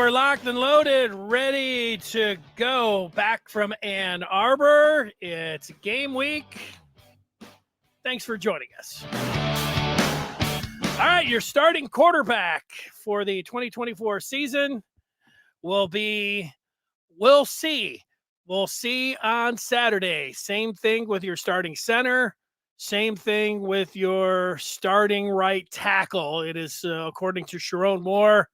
are locked and loaded, ready to go. Back from Ann Arbor. It's game week. Thanks for joining us. All right, your starting quarterback for the 2024 season will be, we'll see. We'll see on Saturday. Same thing with your starting center. Same thing with your starting right tackle. It is, according to Sherrone Moore,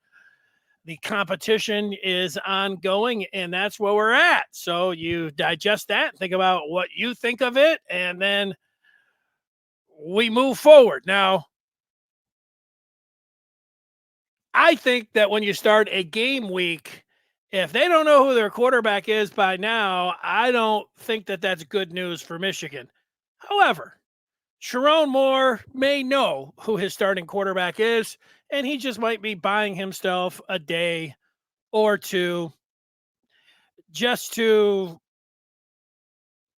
the competition is ongoing, and that's where we're at. So you digest that, think about what you think of it, and then we move forward. Now, I think that when you start a game week, if they don't know who their quarterback is by now, I don't think that that's good news for Michigan. However, Sherrone Moore may know who his starting quarterback is, and he just might be buying himself a day or two just to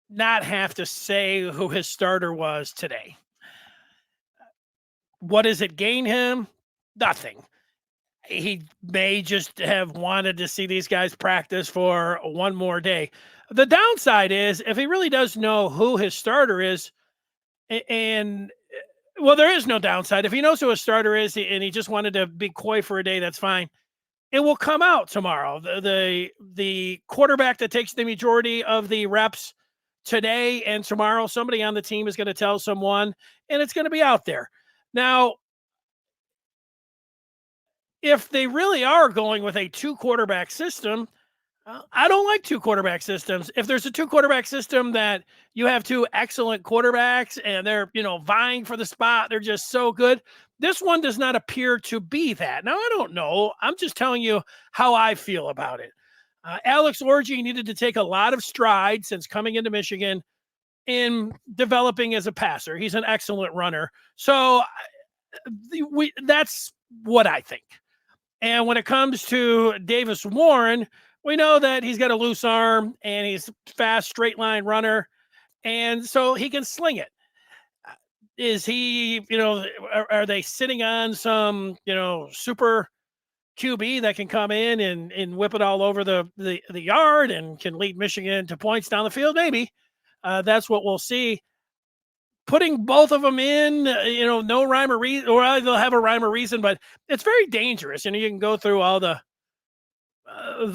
not have to say who his starter was today. What does it gain him? Nothing. He may just have wanted to see these guys practice for one more day. The downside is if he really does know who his starter is, and well, there is no downside. If he knows who his starter is and he just wanted to be coy for a day, that's fine. It will come out tomorrow. The quarterback that takes the majority of the reps today and tomorrow, somebody on the team is going to tell someone, and it's going to be out there. Now, if they really are going with a two-quarterback system, I don't like two-quarterback systems. If there's a two-quarterback system that you have two excellent quarterbacks and they're, vying for the spot, they're just so good. This one does not appear to be that. Now, I don't know. I'm just telling you how I feel about it. Alex Orji needed to take a lot of strides since coming into Michigan in developing as a passer. He's an excellent runner. So that's what I think. And when it comes to Davis Warren, we know that he's got a loose arm and he's a fast straight line runner. And so he can sling it. Is he, are they sitting on some, super QB that can come in and whip it all over the yard and can lead Michigan to points down the field? Maybe. That's what we'll see. Putting both of them in, no rhyme or reason, or they'll have a rhyme or reason, but it's very dangerous. You can go through all the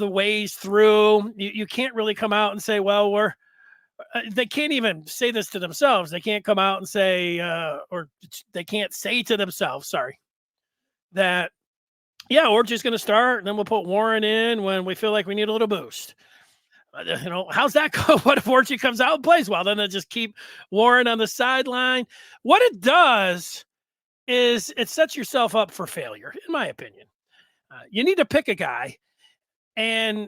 ways through. You can't really come out and say, well, they can't even say this to themselves. They can't come out and say, or they can't say to themselves, that, we're just going to start and then we'll put Warren in when we feel like we need a little boost. How's that go? What if Orchie comes out and plays well? Then they'll just keep Warren on the sideline. What it does is it sets yourself up for failure, in my opinion. You need to pick a guy. And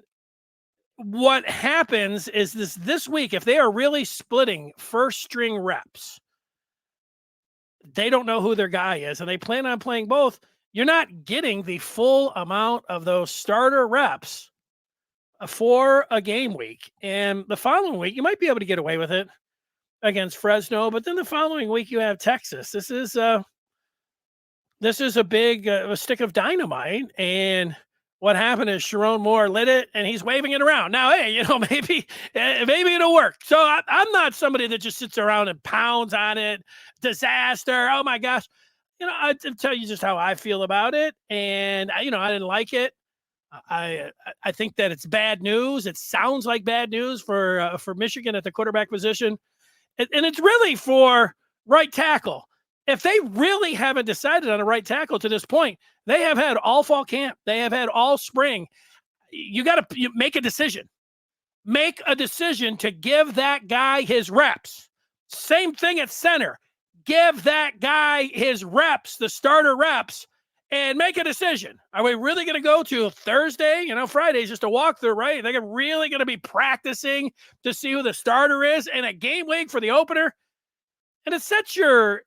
what happens is this week, if they are really splitting first string reps, they don't know who their guy is, and they plan on playing both. You're not getting the full amount of those starter reps for a game week. And the following week, you might be able to get away with it against Fresno, but then the following week you have Texas. This is a big a stick of dynamite. And what happened is Sherrone Moore lit it and he's waving it around. Now, hey, maybe it'll work. So I'm not somebody that just sits around and pounds on it. Disaster. Oh my gosh. I tell you just how I feel about it. And I didn't like it. I think that it's bad news. It sounds like bad news for Michigan at the quarterback position. And it's really for right tackle. If they really haven't decided on a right tackle to this point, they have had all fall camp. They have had all spring. You got to make a decision. Make a decision to give that guy his reps. Same thing at center. Give that guy his reps, the starter reps, and make a decision. Are we really going to go to Thursday? Friday's just a walkthrough, right? They're really going to be practicing to see who the starter is and a game week for the opener. And it sets your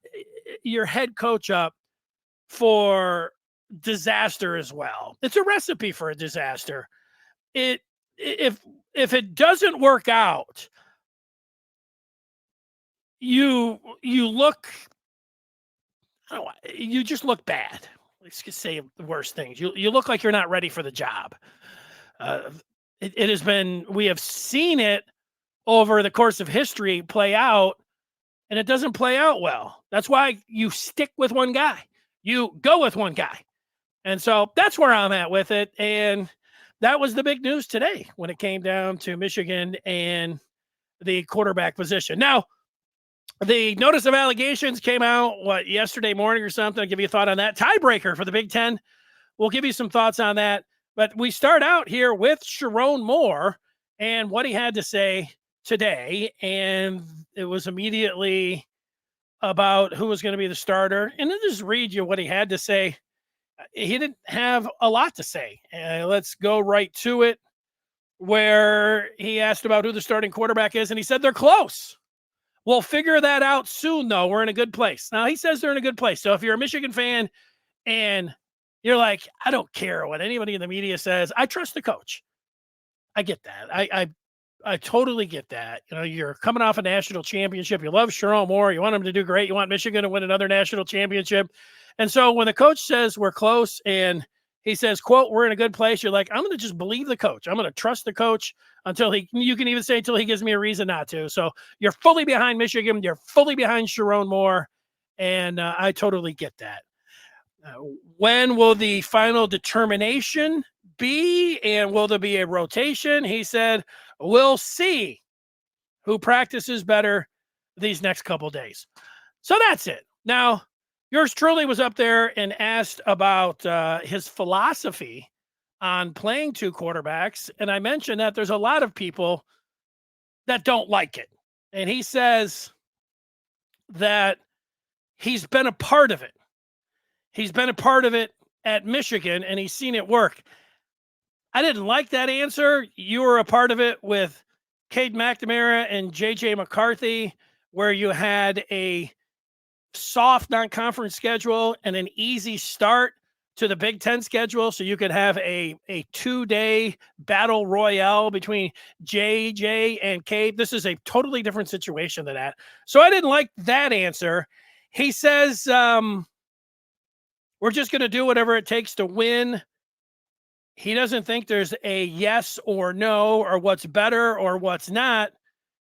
head coach up for disaster as well. It's a recipe for a disaster. If it doesn't work out, you just look bad. let's just say the worst things. You look like you're not ready for the job. Uh, it has been, we have seen it over the course of history play out, and it doesn't play out well. That's why you stick with one guy. You go with one guy. And so that's where I'm at with it. And that was the big news today when it came down to Michigan and the quarterback position. Now, the notice of allegations came out, yesterday morning or something? I'll give you a thought on that. Tiebreaker for the Big Ten. We'll give you some thoughts on that. But we start out here with Sherrone Moore and what he had to say today. And it was immediately about who was going to be the starter. And I'll just read you what he had to say. He didn't have a lot to say. Let's go right to it, where he asked about who the starting quarterback is, and he said they're close. We'll figure that out soon, though. We're in a good place. Now, he says they're in a good place. So if you're a Michigan fan and you're like, I don't care what anybody in the media says, I trust the coach. I get that. I totally get that. You know, you're coming off a national championship. You love Sherrone Moore. You want him to do great. You want Michigan to win another national championship. And so when the coach says we're close and he says, quote, we're in a good place, you're like, I'm going to just believe the coach. I'm going to trust the coach until you can even say until he gives me a reason not to. So you're fully behind Michigan. You're fully behind Sherrone Moore. And I totally get that. When will the final determination be? And will there be a rotation? He said, we'll see who practices better these next couple days. So that's it. Now, yours truly was up there and asked about his philosophy on playing two quarterbacks. And I mentioned that there's a lot of people that don't like it. And he says that he's been a part of it. He's been a part of it at Michigan, and he's seen it work. I didn't like that answer. You were a part of it with Cade McNamara and J.J. McCarthy, where you had a soft non-conference schedule and an easy start to the Big Ten schedule, so you could have a 2-day battle royale between JJ and Cade. This is a totally different situation than that. So I didn't like that answer. He says, we're just going to do whatever it takes to win. He doesn't think there's a yes or no or what's better or what's not.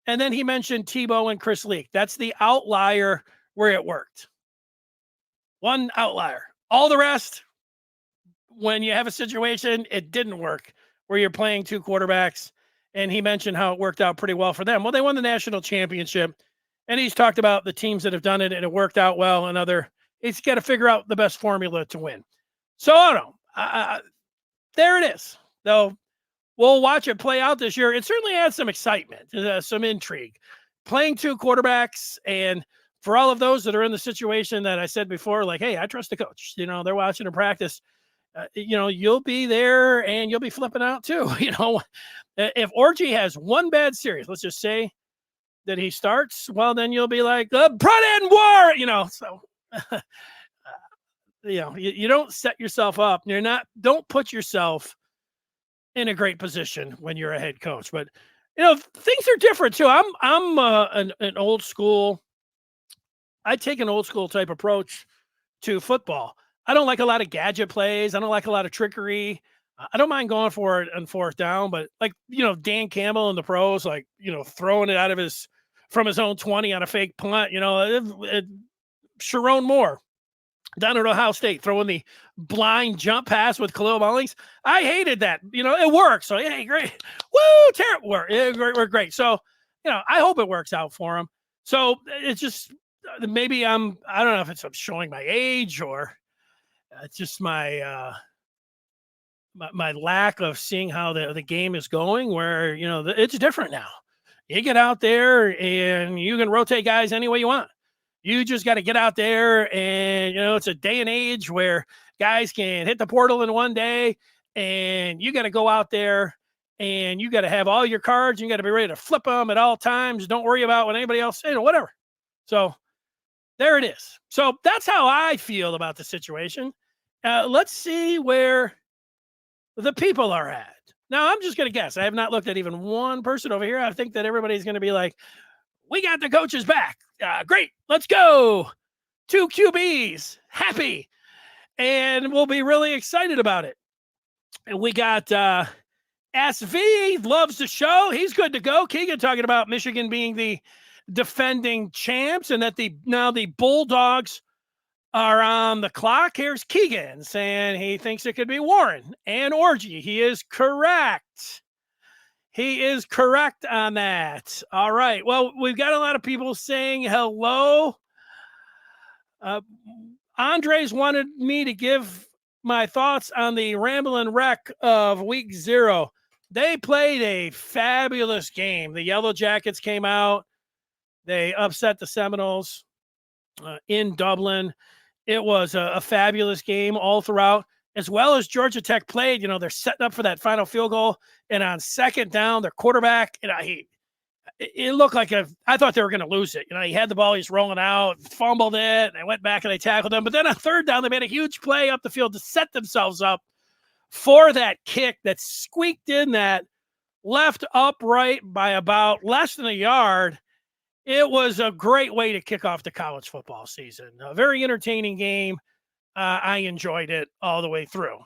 And then he mentioned Tebow and Chris Leak. That's the outlier where it worked. One outlier. All the rest, when you have a situation, it didn't work where you're playing two quarterbacks. And he mentioned how it worked out pretty well for them. Well, they won the national championship. And he's talked about the teams that have done it and it worked out well and he's got to figure out the best formula to win. So I don't know. There it is. Though we'll watch it play out this year. It certainly adds some excitement, some intrigue. Playing two quarterbacks, and for all of those that are in the situation that I said before, like, hey, I trust the coach. You know, they're watching him practice. You'll be there and you'll be flipping out too. If Orgy has one bad series, let's just say that he starts, well, then you'll be like, Brad and War, so. You don't set yourself up. Don't put yourself in a great position when you're a head coach. But things are different too. I'm an old school. I take an old school type approach to football. I don't like a lot of gadget plays. I don't like a lot of trickery. I don't mind going for it on fourth down, but Dan Campbell in the pros, throwing it from his own 20 on a fake punt. Sherrone Moore down at Ohio State, throwing the blind jump pass with Khalil Mullings. I hated that. It worked. So, hey, great. Woo, terrible work. We're great. So, I hope it works out for him. So, it's just maybe I don't know if I'm showing my age or it's just my my lack of seeing how the game is going where, it's different now. You get out there and you can rotate guys any way you want. You just got to get out there and, it's a day and age where guys can hit the portal in one day and you got to go out there and you got to have all your cards. You got to be ready to flip them at all times. Don't worry about what anybody else says, whatever. So there it is. So that's how I feel about the situation. Let's see where the people are at. Now, I'm just going to guess. I have not looked at even one person over here. I think that everybody's going to be like, we got the coaches back. Great. Let's go. 2 QBs. Happy. and we'll be really excited about it. And we got SV loves the show. He's good to go. Keegan talking about Michigan being the defending champs and that now the Bulldogs are on the clock. Here's Keegan saying he thinks it could be Warren and Orgy. He is correct. He is correct on that. All right. Well, we've got a lot of people saying hello. Andres wanted me to give my thoughts on the Ramblin' Wreck of week 0. They played a fabulous game. The Yellow Jackets came out. They upset the Seminoles in Dublin. It was a fabulous game all throughout, as well as Georgia Tech played. They're setting up for that final field goal, and on second down, their quarterback, it looked like I thought they were going to lose it. He had the ball, he's rolling out, fumbled it, and they went back and they tackled him. But then on third down, they made a huge play up the field to set themselves up for that kick that squeaked in that left upright by about less than a yard. It was a great way to kick off the college football season. A very entertaining game. I enjoyed it all the way through.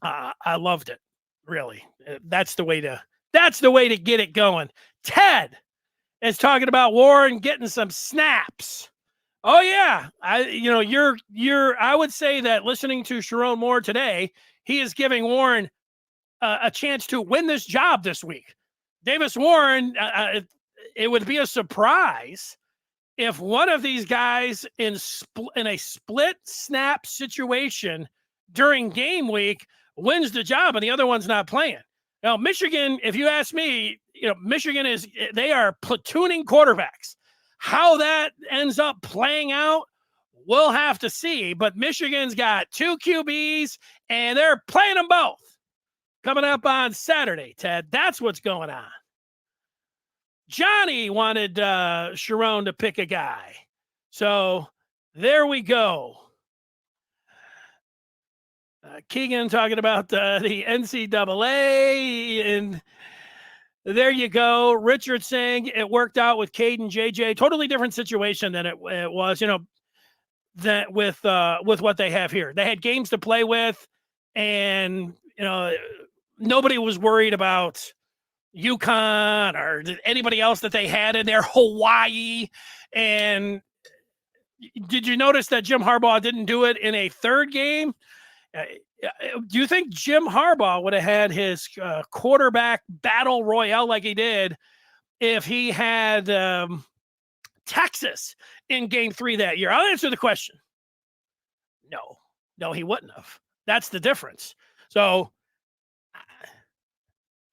I loved it. Really. That's the way to get it going. Ted is talking about Warren getting some snaps. Oh yeah. I would say that listening to Sherrone Moore today, he is giving Warren a chance to win this job this week. Davis Warren, it would be a surprise if one of these guys in a split snap situation during game week wins the job and the other one's not playing. Now, Michigan, if you ask me, Michigan they are platooning quarterbacks. How that ends up playing out, we'll have to see. But Michigan's got 2 QBs and they're playing them both coming up on Saturday, Ted. That's what's going on. Johnny wanted Sherrone to pick a guy. So there we go. Keegan talking about the NCAA, and there you go. Richard saying it worked out with Cade and JJ. Totally different situation than it was, that with what they have here. They had games to play with, and nobody was worried about UConn or anybody else that they had in there, Hawaii. And did you notice that Jim Harbaugh didn't do it in a third game? Do you think Jim Harbaugh would have had his quarterback battle royale like he did if he had Texas in game 3 that year? I'll answer the question. No, he wouldn't have. That's the difference. So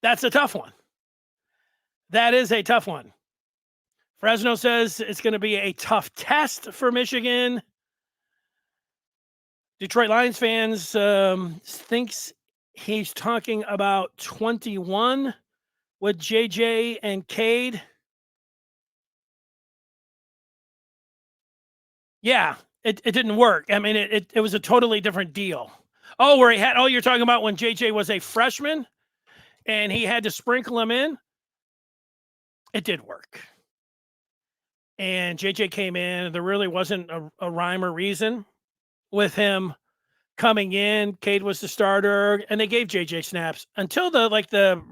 that's a tough one. That is a tough one. Fresno says it's going to be a tough test for Michigan. Detroit Lions fans thinks he's talking about 21 with JJ and Cade. Yeah, it didn't work. I mean, it was a totally different deal. You're talking about when JJ was a freshman and he had to sprinkle him in? It did work. And JJ came in. There really wasn't a rhyme or reason with him coming in. Cade was the starter, and they gave JJ snaps until JJ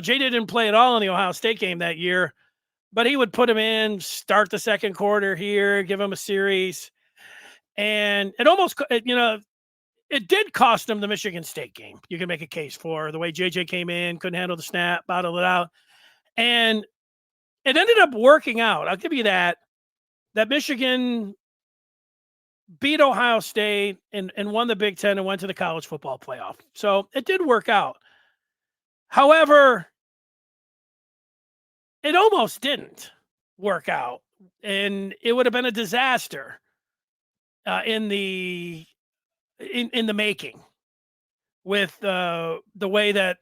didn't play at all in the Ohio State game that year, but he would put him in, start the second quarter here, give him a series. And it almost, it did cost him the Michigan State game. You can make a case for the way JJ came in, couldn't handle the snap, bottled it out. And it ended up working out. I'll give you that Michigan beat Ohio State and won the Big Ten and went to the college football playoff. So it did work out. However, it almost didn't work out, and it would have been a disaster in the making with the way that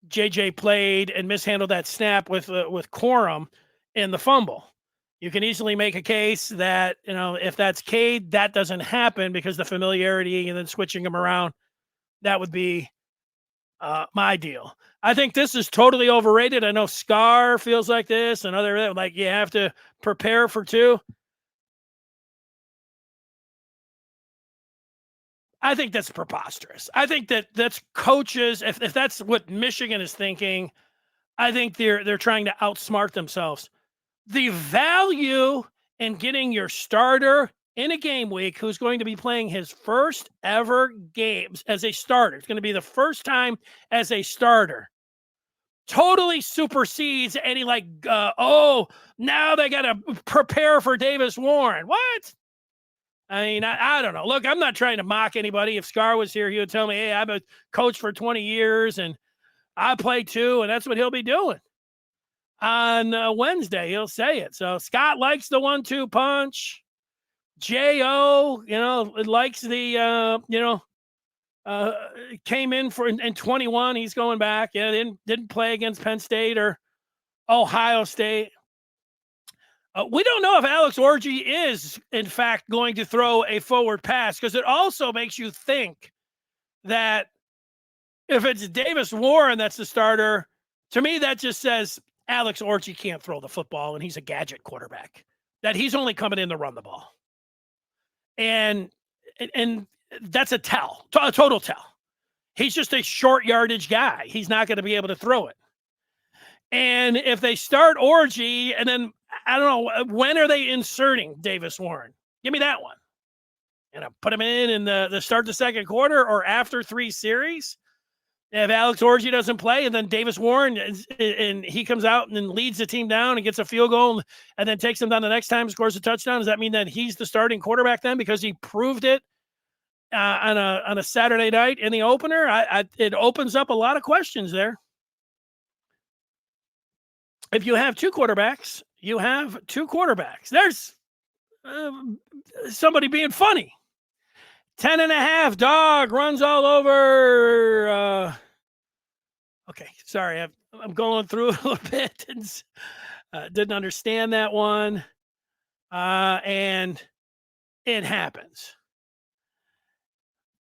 JJ played and mishandled that snap with Corum in the fumble. You can easily make a case that, if that's Cade, that doesn't happen because the familiarity and then switching him around, that would be my deal. I think this is totally overrated. I know Scar feels like this and other, like you have to prepare for 2. I think that's preposterous. I think that's coaches. If that's what Michigan is thinking, I think they're trying to outsmart themselves. The value in getting your starter in a game week who's going to be playing his first ever games as a starter. It's going to be the first time as a starter. Totally supersedes any now they got to prepare for Davis Warren. What? I mean, I don't know. Look, I'm not trying to mock anybody. If Scar was here, he would tell me, hey, I'm a coach for 20 years and I play too, and that's what he'll be doing. On Wednesday, he'll say it. So Scott likes the 1-2 punch. J.O., likes the, came in in 21. He's going back. Yeah, didn't play against Penn State or Ohio State. We don't know if Alex Orji is, in fact, going to throw a forward pass, because it also makes you think that if it's Davis Warren that's the starter, to me, that just says Alex Orji can't throw the football and he's a gadget quarterback, that he's only coming in to run the ball. And that's a total tell. He's just a short yardage guy. He's not going to be able to throw it. And if they start Orji, and then, I don't know, when are they inserting Davis Warren? Give me that one. Put him in the start the second quarter or after 3 series. If Alex Orji doesn't play and then Davis Warren, and he comes out and then leads the team down and gets a field goal and then takes them down the next time, scores a touchdown, does that mean that he's the starting quarterback then because he proved it on a Saturday night in the opener? It opens up a lot of questions there. If you have 2 quarterbacks, you have 2 quarterbacks. There's somebody being funny. 10.5 dog runs all over. Okay, sorry, I'm going through it a little bit and didn't understand that one. And it happens.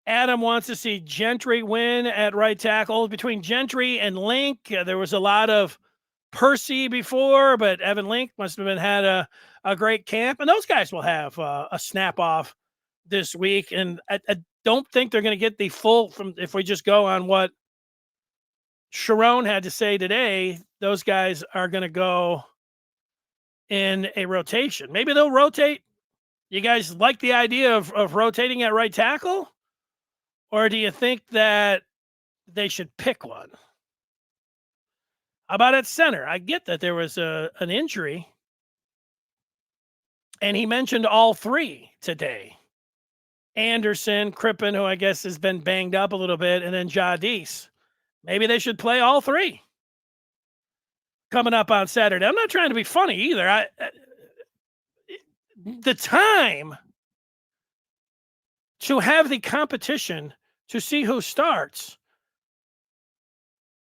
Adam wants to see Gentry win at right tackle. Between Gentry and Link, there was a lot of Percy before, but Evan Link must have had a great camp, and those guys will have a snap off this week. And I don't think they're going to get the full from, if we just go on what Sherrone had to say today, those guys are going to go in a rotation. Maybe they'll rotate. You guys like the idea of rotating at right tackle? Or do you think that they should pick one? How about at center? I get that there was an injury, and he mentioned all 3 today. Anderson, Crippen, who I guess has been banged up a little bit, and then Jadis. Maybe they should play all 3 coming up on Saturday. I'm not trying to be funny either. The time to have the competition to see who starts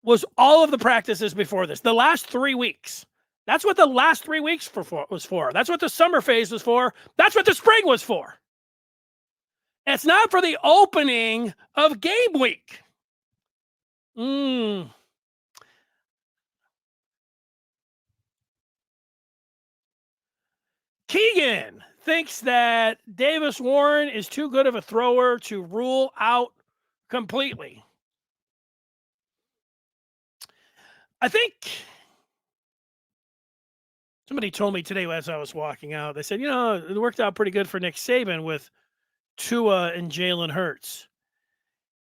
was all of the practices before this. The last 3 weeks. That's what the last 3 weeks was for. That's what the summer phase was for. That's what the spring was for. It's not for the opening of game week. Keegan thinks that Davis Warren is too good of a thrower to rule out completely. I think somebody told me today as I was walking out, they said, it worked out pretty good for Nick Saban with Tua and Jalen Hurts.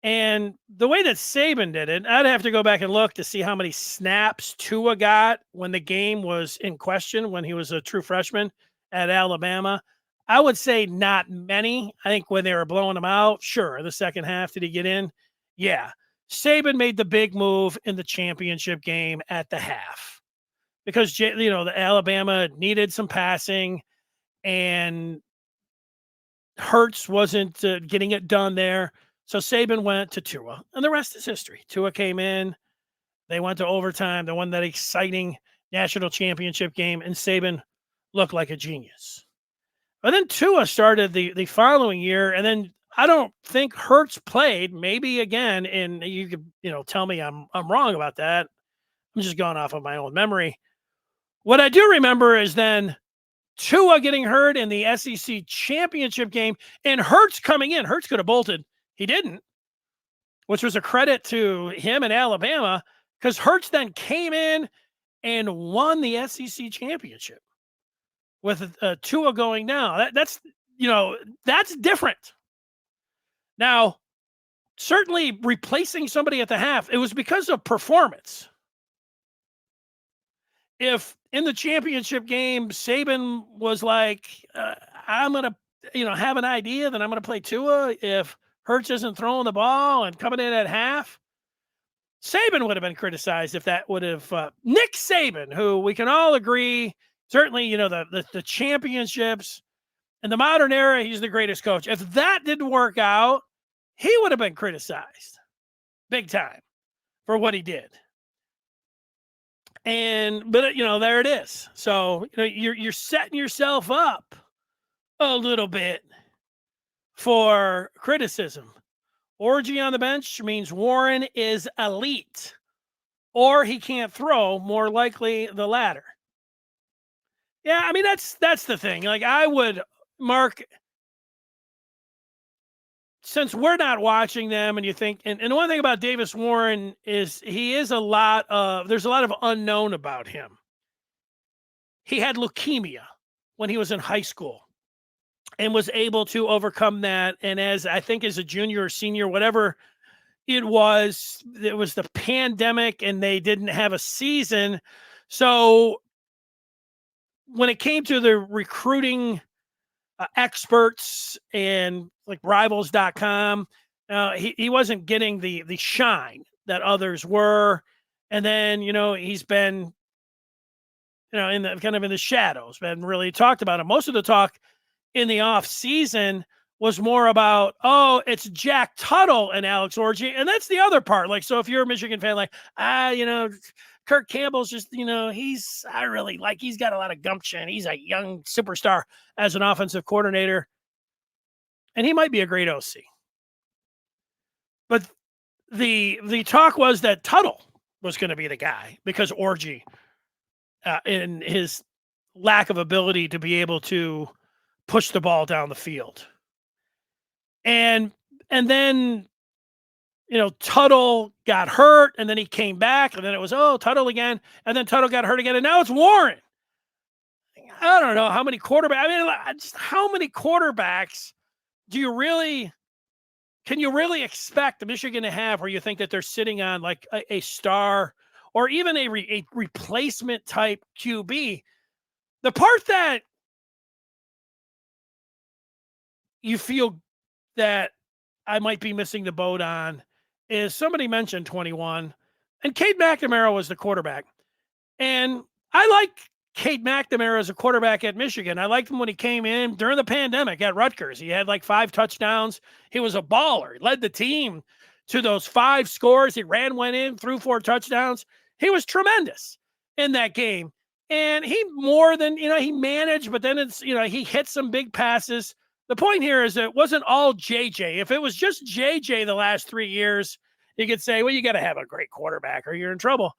And the way that Saban did it, I'd have to go back and look to see how many snaps Tua got when the game was in question, when he was a true freshman at Alabama. I would say not many. I think when they were blowing him out, sure, the second half, did he get in? Yeah. Saban made the big move in the championship game at the half because, the Alabama needed some passing and Hurts wasn't getting it done there. So Saban went to Tua, and the rest is history. Tua came in. They went to overtime. They won that exciting national championship game, and Saban looked like a genius. But then Tua started the following year, and then I don't think Hurts played, maybe again, and you could, tell me I'm wrong about that. I'm just going off of my own memory. What I do remember is then Tua getting hurt in the SEC championship game and Hurts coming in. Hurts could have bolted He didn't, which was a credit to him and Alabama, because Hurts then came in and won the SEC championship with Tua going now. That's different. Now, certainly replacing somebody at the half, it was because of performance. If in the championship game, Saban was like, I'm going to, have an idea, then I'm going to play Tua. If Hurts isn't throwing the ball and coming in at half, Saban would have been criticized if that would have Nick Saban, who we can all agree, certainly, the championships in the modern era, he's the greatest coach. If that didn't work out, he would have been criticized big time for what he did. But there it is. So, you're setting yourself up a little bit for criticism. Orgy on the bench means Warren is elite, or he can't throw, more likely the latter. Yeah, I mean, that's the thing. Like, I would, Mark, since we're not watching them, and you think, and the one thing about Davis Warren is there's a lot of unknown about him. He had leukemia when he was in high school and was able to overcome that. And as a junior or senior, whatever it was the pandemic and they didn't have a season. So when it came to the recruiting experts and like rivals.com, he wasn't getting the shine that others were. And then, he's been, in the shadows, been really talked about. And most of the talk in the off season was more about, it's Jack Tuttle and Alex Orji. And that's the other part. Like, so if you're a Michigan fan, like, Kirk Campbell's just, he's got a lot of gumption. He's a young superstar as an offensive coordinator. And he might be a great OC. But the talk was that Tuttle was going to be the guy because Orji, in his lack of ability to be able to push the ball down the field. And then, Tuttle got hurt, and then he came back, and then it was, Tuttle again, and then Tuttle got hurt again, and now it's Warren. I don't know how many quarterbacks. I mean, just how many quarterbacks can you really expect Michigan to have where you think that they're sitting on like a star or even a replacement type QB? The part that you feel that I might be missing the boat on is somebody mentioned 21, and Cade McNamara was the quarterback. And I like Cade McNamara as a quarterback at Michigan. I liked him when he came in during the pandemic at Rutgers. He had like 5 touchdowns. He was a baller. He led the team to those 5 scores. He went in, threw 4 touchdowns. He was tremendous in that game. And he more than, he managed, but then it's, he hit some big passes. The point here is it wasn't all JJ. If it was just JJ the last 3 years, you could say, well, you got to have a great quarterback or you're in trouble.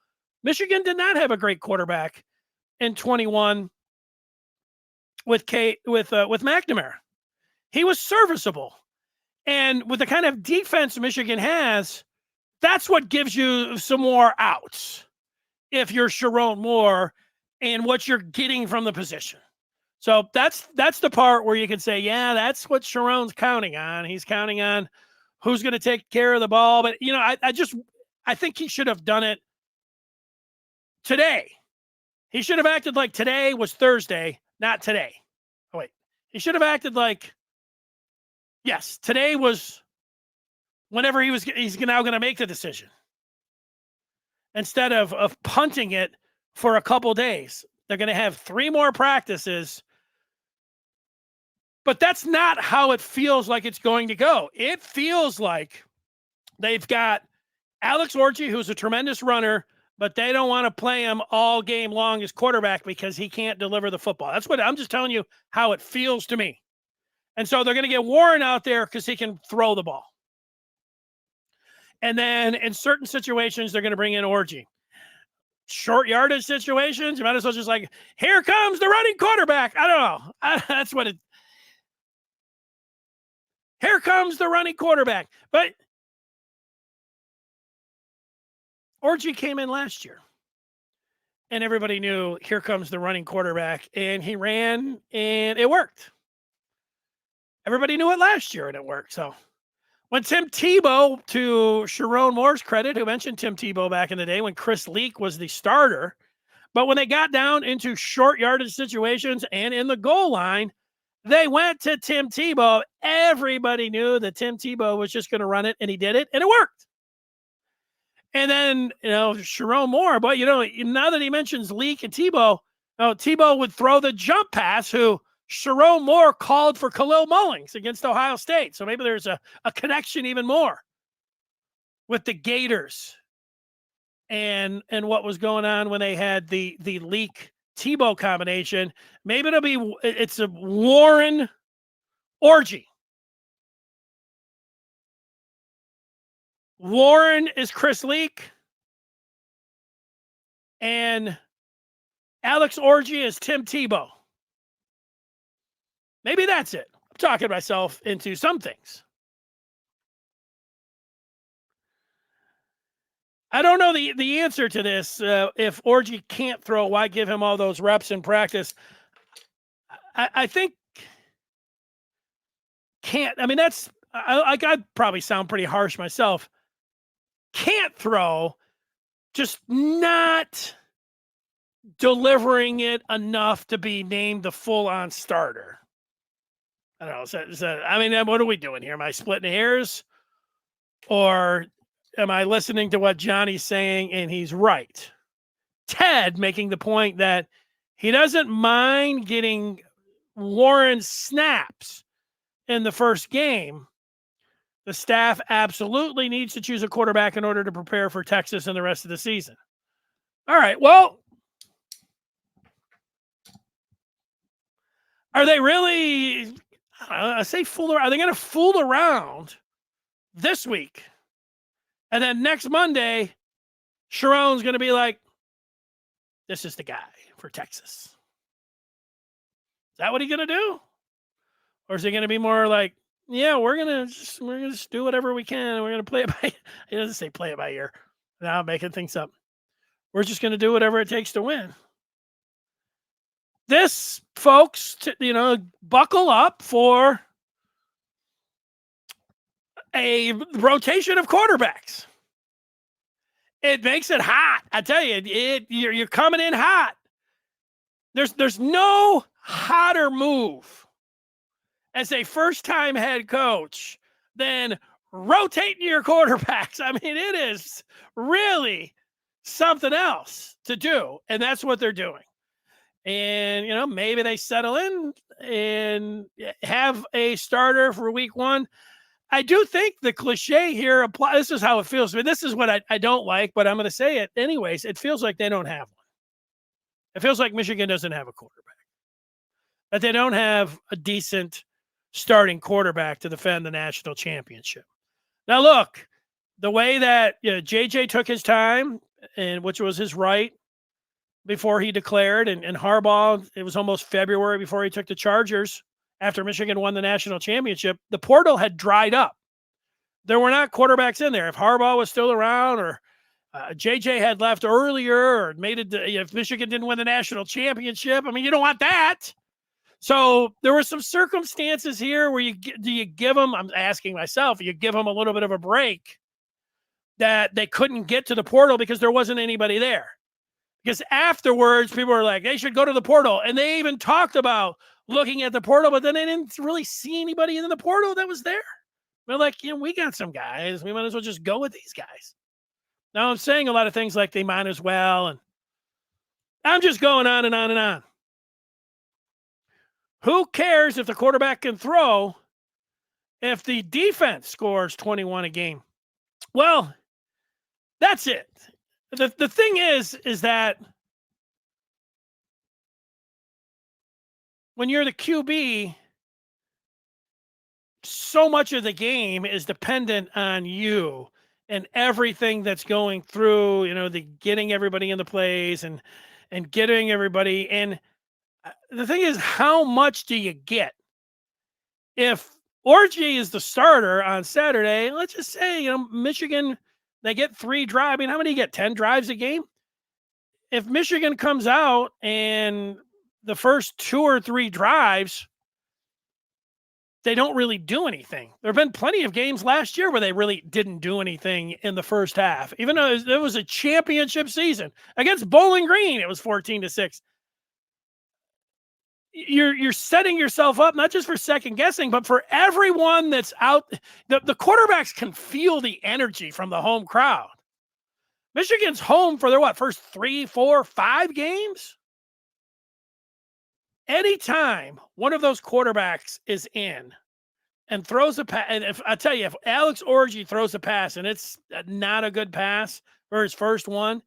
Michigan did not have a great quarterback in 21 with McNamara. He was serviceable. And with the kind of defense Michigan has, that's what gives you some more outs if you're Sherrone Moore and what you're getting from the position. So that's the part where you can say, yeah, that's what Sherrone's counting on. He's counting on who's going to take care of the ball. But, I think he should have done it today. He should have acted like today was Thursday, not today. Oh, wait. He should have acted like, yes, today was whenever he's now going to make the decision. Instead of punting it for a couple days. They're going to have 3 more practices. But that's not how it feels like it's going to go. It feels like they've got Alex Orji, who's a tremendous runner, but they don't want to play him all game long as quarterback because he can't deliver the football. That's what I'm just telling you how it feels to me. And so they're going to get Warren out there because he can throw the ball. And then in certain situations, they're going to bring in Orji. Short yardage situations, you might as well just like, here comes the running quarterback. I don't know. That's what it. Here comes the running quarterback. But Orgy came in last year, and everybody knew here comes the running quarterback, and he ran, and it worked. Everybody knew it last year, and it worked. So when Tim Tebow, to Sherrone Moore's credit, who mentioned Tim Tebow back in the day when Chris Leak was the starter, but when they got down into short yardage situations and in the goal line, they went to Tim Tebow. Everybody knew that Tim Tebow was just going to run it, and he did it, and it worked. And then, Sherrone Moore, but, now that he mentions Leak and Tebow, Tebow would throw the jump pass, who Sherrone Moore called for Khalil Mullings against Ohio State. So maybe there's a connection even more with the Gators and what was going on when they had the Leak Tebow combination. Maybe it's a Warren orgy. Warren is Chris Leak, and Alex Orgy is Tim Tebow. Maybe that's it. I'm talking myself into some things. I don't know the answer to this. If Orgy can't throw, why give him all those reps in practice? I think can't. I mean, I'd probably sound pretty harsh myself. Can't throw, just not delivering it enough to be named the full-on starter. I don't know. What are we doing here? Am I splitting hairs? Or am I listening to what Johnny's saying and he's right? Ted making the point that he doesn't mind getting Warren snaps in the first game. The staff absolutely needs to choose a quarterback in order to prepare for Texas and the rest of the season. All right, well, are they really, I say fool around, are they going to fool around this week? And then next Monday, Sherrone's going to be like, this is the guy for Texas. Is that what he's going to do? Or is he going to be more like, yeah, we're gonna just do whatever we can. We're gonna play it by. He doesn't say play it by ear. Now I'm making things up. We're just gonna do whatever it takes to win. This, folks, buckle up for a rotation of quarterbacks. It makes it hot. I tell you, you're coming in hot. There's no hotter move as a first-time head coach than rotating your quarterbacks. I mean, it is really something else to do, and that's what they're doing. And, maybe they settle in and have a starter for week one. I do think the cliche here applies. This is how it feels. I mean, this is what I don't like, but I'm going to say it anyways. It feels like they don't have one. It feels like Michigan doesn't have a quarterback, that they don't have a decent starting quarterback to defend the national championship. Now, look, the way that JJ took his time, and which was his right before he declared, and Harbaugh, it was almost February before he took the Chargers after Michigan won the national championship. The portal had dried up. There were not quarterbacks in there. If Harbaugh was still around, or JJ had left earlier, or made it, if Michigan didn't win the national championship, I mean, you don't want that. So there were some circumstances here where do you give them, I'm asking myself, you give them a little bit of a break that they couldn't get to the portal because there wasn't anybody there. Because afterwards, people were like, they should go to the portal. And they even talked about looking at the portal, but then they didn't really see anybody in the portal that was there. They're like, we got some guys. We might as well just go with these guys. Now I'm saying a lot of things like they might as well. And I'm just going on and on and on. Who cares if the quarterback can throw if the defense scores 21 a game? Well, that's it. The thing is that when you're the QB, so much of the game is dependent on you and everything that's going through, the getting everybody in the plays and getting everybody. And the thing is, how much do you get if Orgy is the starter on Saturday. Let's just say, Michigan, they get 3 drives. I mean, how many get? 10 drives a game? If Michigan comes out and the first 2 or 3 drives, they don't really do anything. There have been plenty of games last year where they really didn't do anything in the first half, even though it was a championship season. Against Bowling Green, it was 14-6. You're setting yourself up not just for second guessing, but for everyone that's out. The quarterbacks can feel the energy from the home crowd. Michigan's home for their first 3, 4, 5 games. Anytime one of those quarterbacks is in and throws a pass, and if I tell you, if Alex Orgy throws a pass and it's not a good pass for his first one,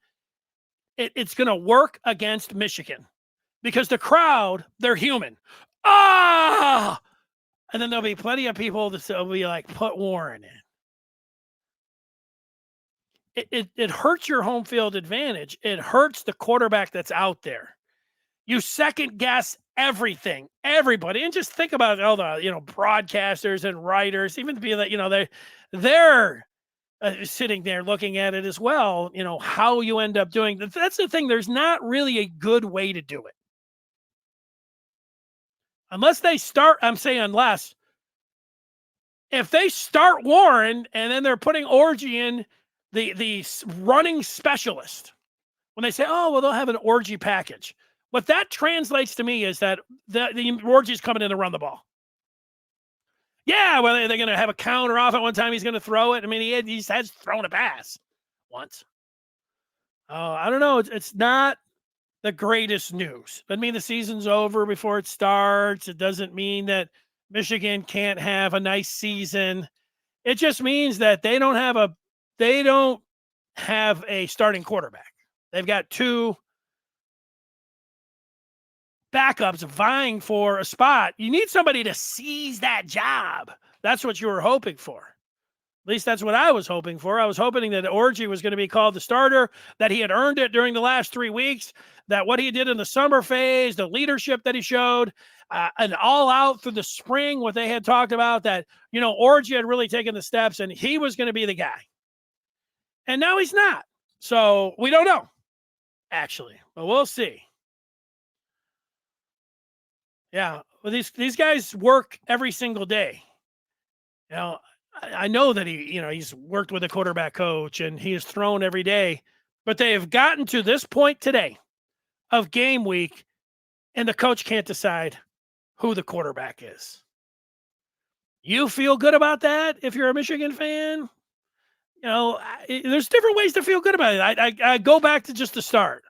it's going to work against Michigan because the crowd, they're human. Ah! And then there'll be plenty of people that will be like, put Warren in. It hurts your home field advantage. It hurts the quarterback that's out there. You second guess everything, everybody, and just think about all the broadcasters and writers, even to be that they're sitting there looking at it as well. How you end up doing that's the thing. There's not really a good way to do it unless they start. I'm saying unless if they start Warren and then they're putting Orgy in the running specialist when they say, oh well, they'll have an Orgy package. What that translates to me is that the Orgy's coming in to run the ball. Yeah, well, they're going to have a counter off at one time. He's going to throw it. I mean, he has thrown a pass once. I don't know. It's not the greatest news. Doesn't mean the season's over before it starts. It doesn't mean that Michigan can't have a nice season. It just means that they don't have a starting quarterback. They've got 2 backups vying for a spot. You need somebody to seize that job. That's what you were hoping for. At least that's what I was hoping for. I was hoping that Orgy was going to be called the starter, that he had earned it during the last 3 weeks, that what he did in the summer phase, the leadership that he showed, and all out through the spring, what they had talked about, that, Orgy had really taken the steps and he was going to be the guy. And now he's not. So we don't know, actually, but we'll see. Yeah, well, these guys work every single day. I know that he's worked with a quarterback coach and he is thrown every day, but they have gotten to this point today of game week, and the coach can't decide who the quarterback is. You feel good about that if you're a Michigan fan? There's different ways to feel good about it. I go back to just the start.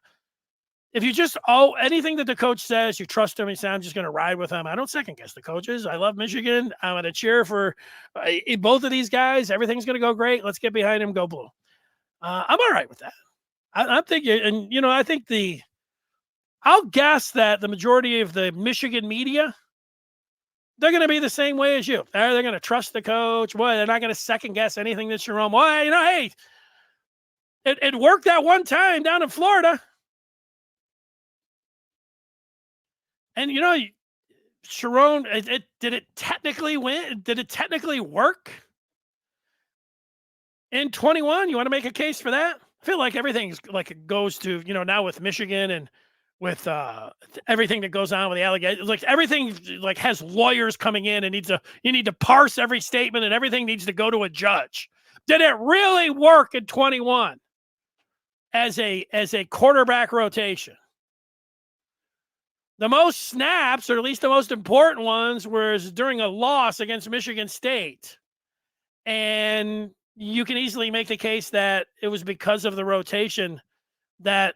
If you just anything that the coach says, you trust him. You say, I'm just going to ride with him. I don't second guess the coaches. I love Michigan. I'm going to cheer for both of these guys. Everything's going to go great. Let's get behind him. Go Blue. I'm all right with that. I'm thinking, and I think I'll guess that the majority of the Michigan media, they're going to be the same way as you. They're going to trust the coach. Boy, they're not going to second guess anything that Sherrone. Boy, hey, it worked that one time down in Florida. And Sherrone, did it technically win? Did it technically work in 21? You want to make a case for that? I feel like everything's like it goes to now with Michigan and with everything that goes on with the allegations. Like everything like has lawyers coming in and you need to parse every statement and everything needs to go to a judge. Did it really work in 21 as a quarterback rotation? The most snaps, or at least the most important ones, was during a loss against Michigan State. And you can easily make the case that it was because of the rotation that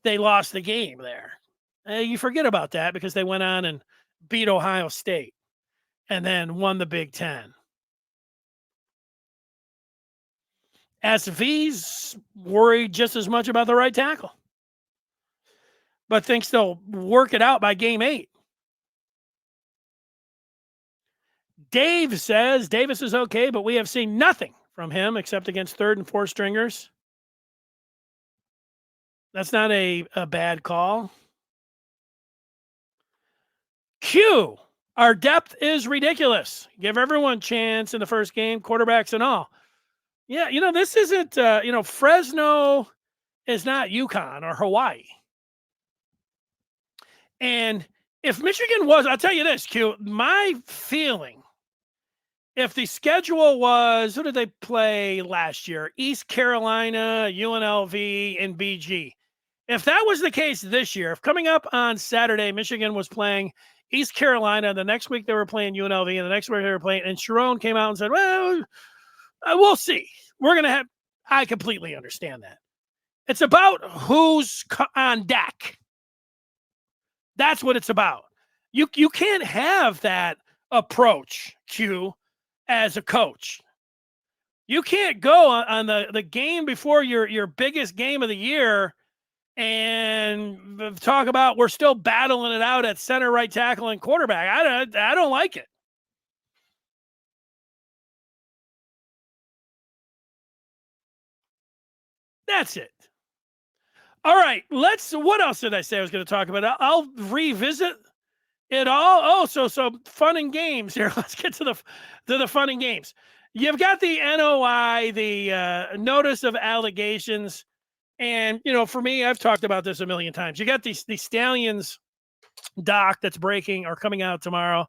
they lost the game there. You forget about that because they went on and beat Ohio State and then won the Big Ten. SV's worried just as much about the right tackle, but thinks they'll work it out by game 8. Dave says Davis is okay, but we have seen nothing from him except against 3rd and 4th stringers. That's not a bad call. Q, Our depth is ridiculous. Give everyone a chance in the first game, quarterbacks and all. Yeah, this isn't, Fresno is not UConn or Hawaii. And if Michigan was, I'll tell you this, Q, my feeling, if the schedule was, who did they play last year? East Carolina, UNLV, and BG. If that was the case this year, if coming up on Saturday, Michigan was playing East Carolina, the next week they were playing UNLV, and the next week they were playing, and Sherrone came out and said, well, we'll see. We're going to have, I completely understand that. It's about who's on deck. That's what it's about. You can't have that approach, Q, as a coach. You can't go on the game before your biggest game of the year and talk about we're still battling it out at center, right tackle, and quarterback. I don't like it. That's it. All right, what else did I say I was going to talk about? I'll revisit it all. Oh, so fun and games here. Let's get to the fun and games. You've got the NOI, the notice of allegations. And, for me, I've talked about this a million times. You got the Stalions doc that's breaking or coming out tomorrow.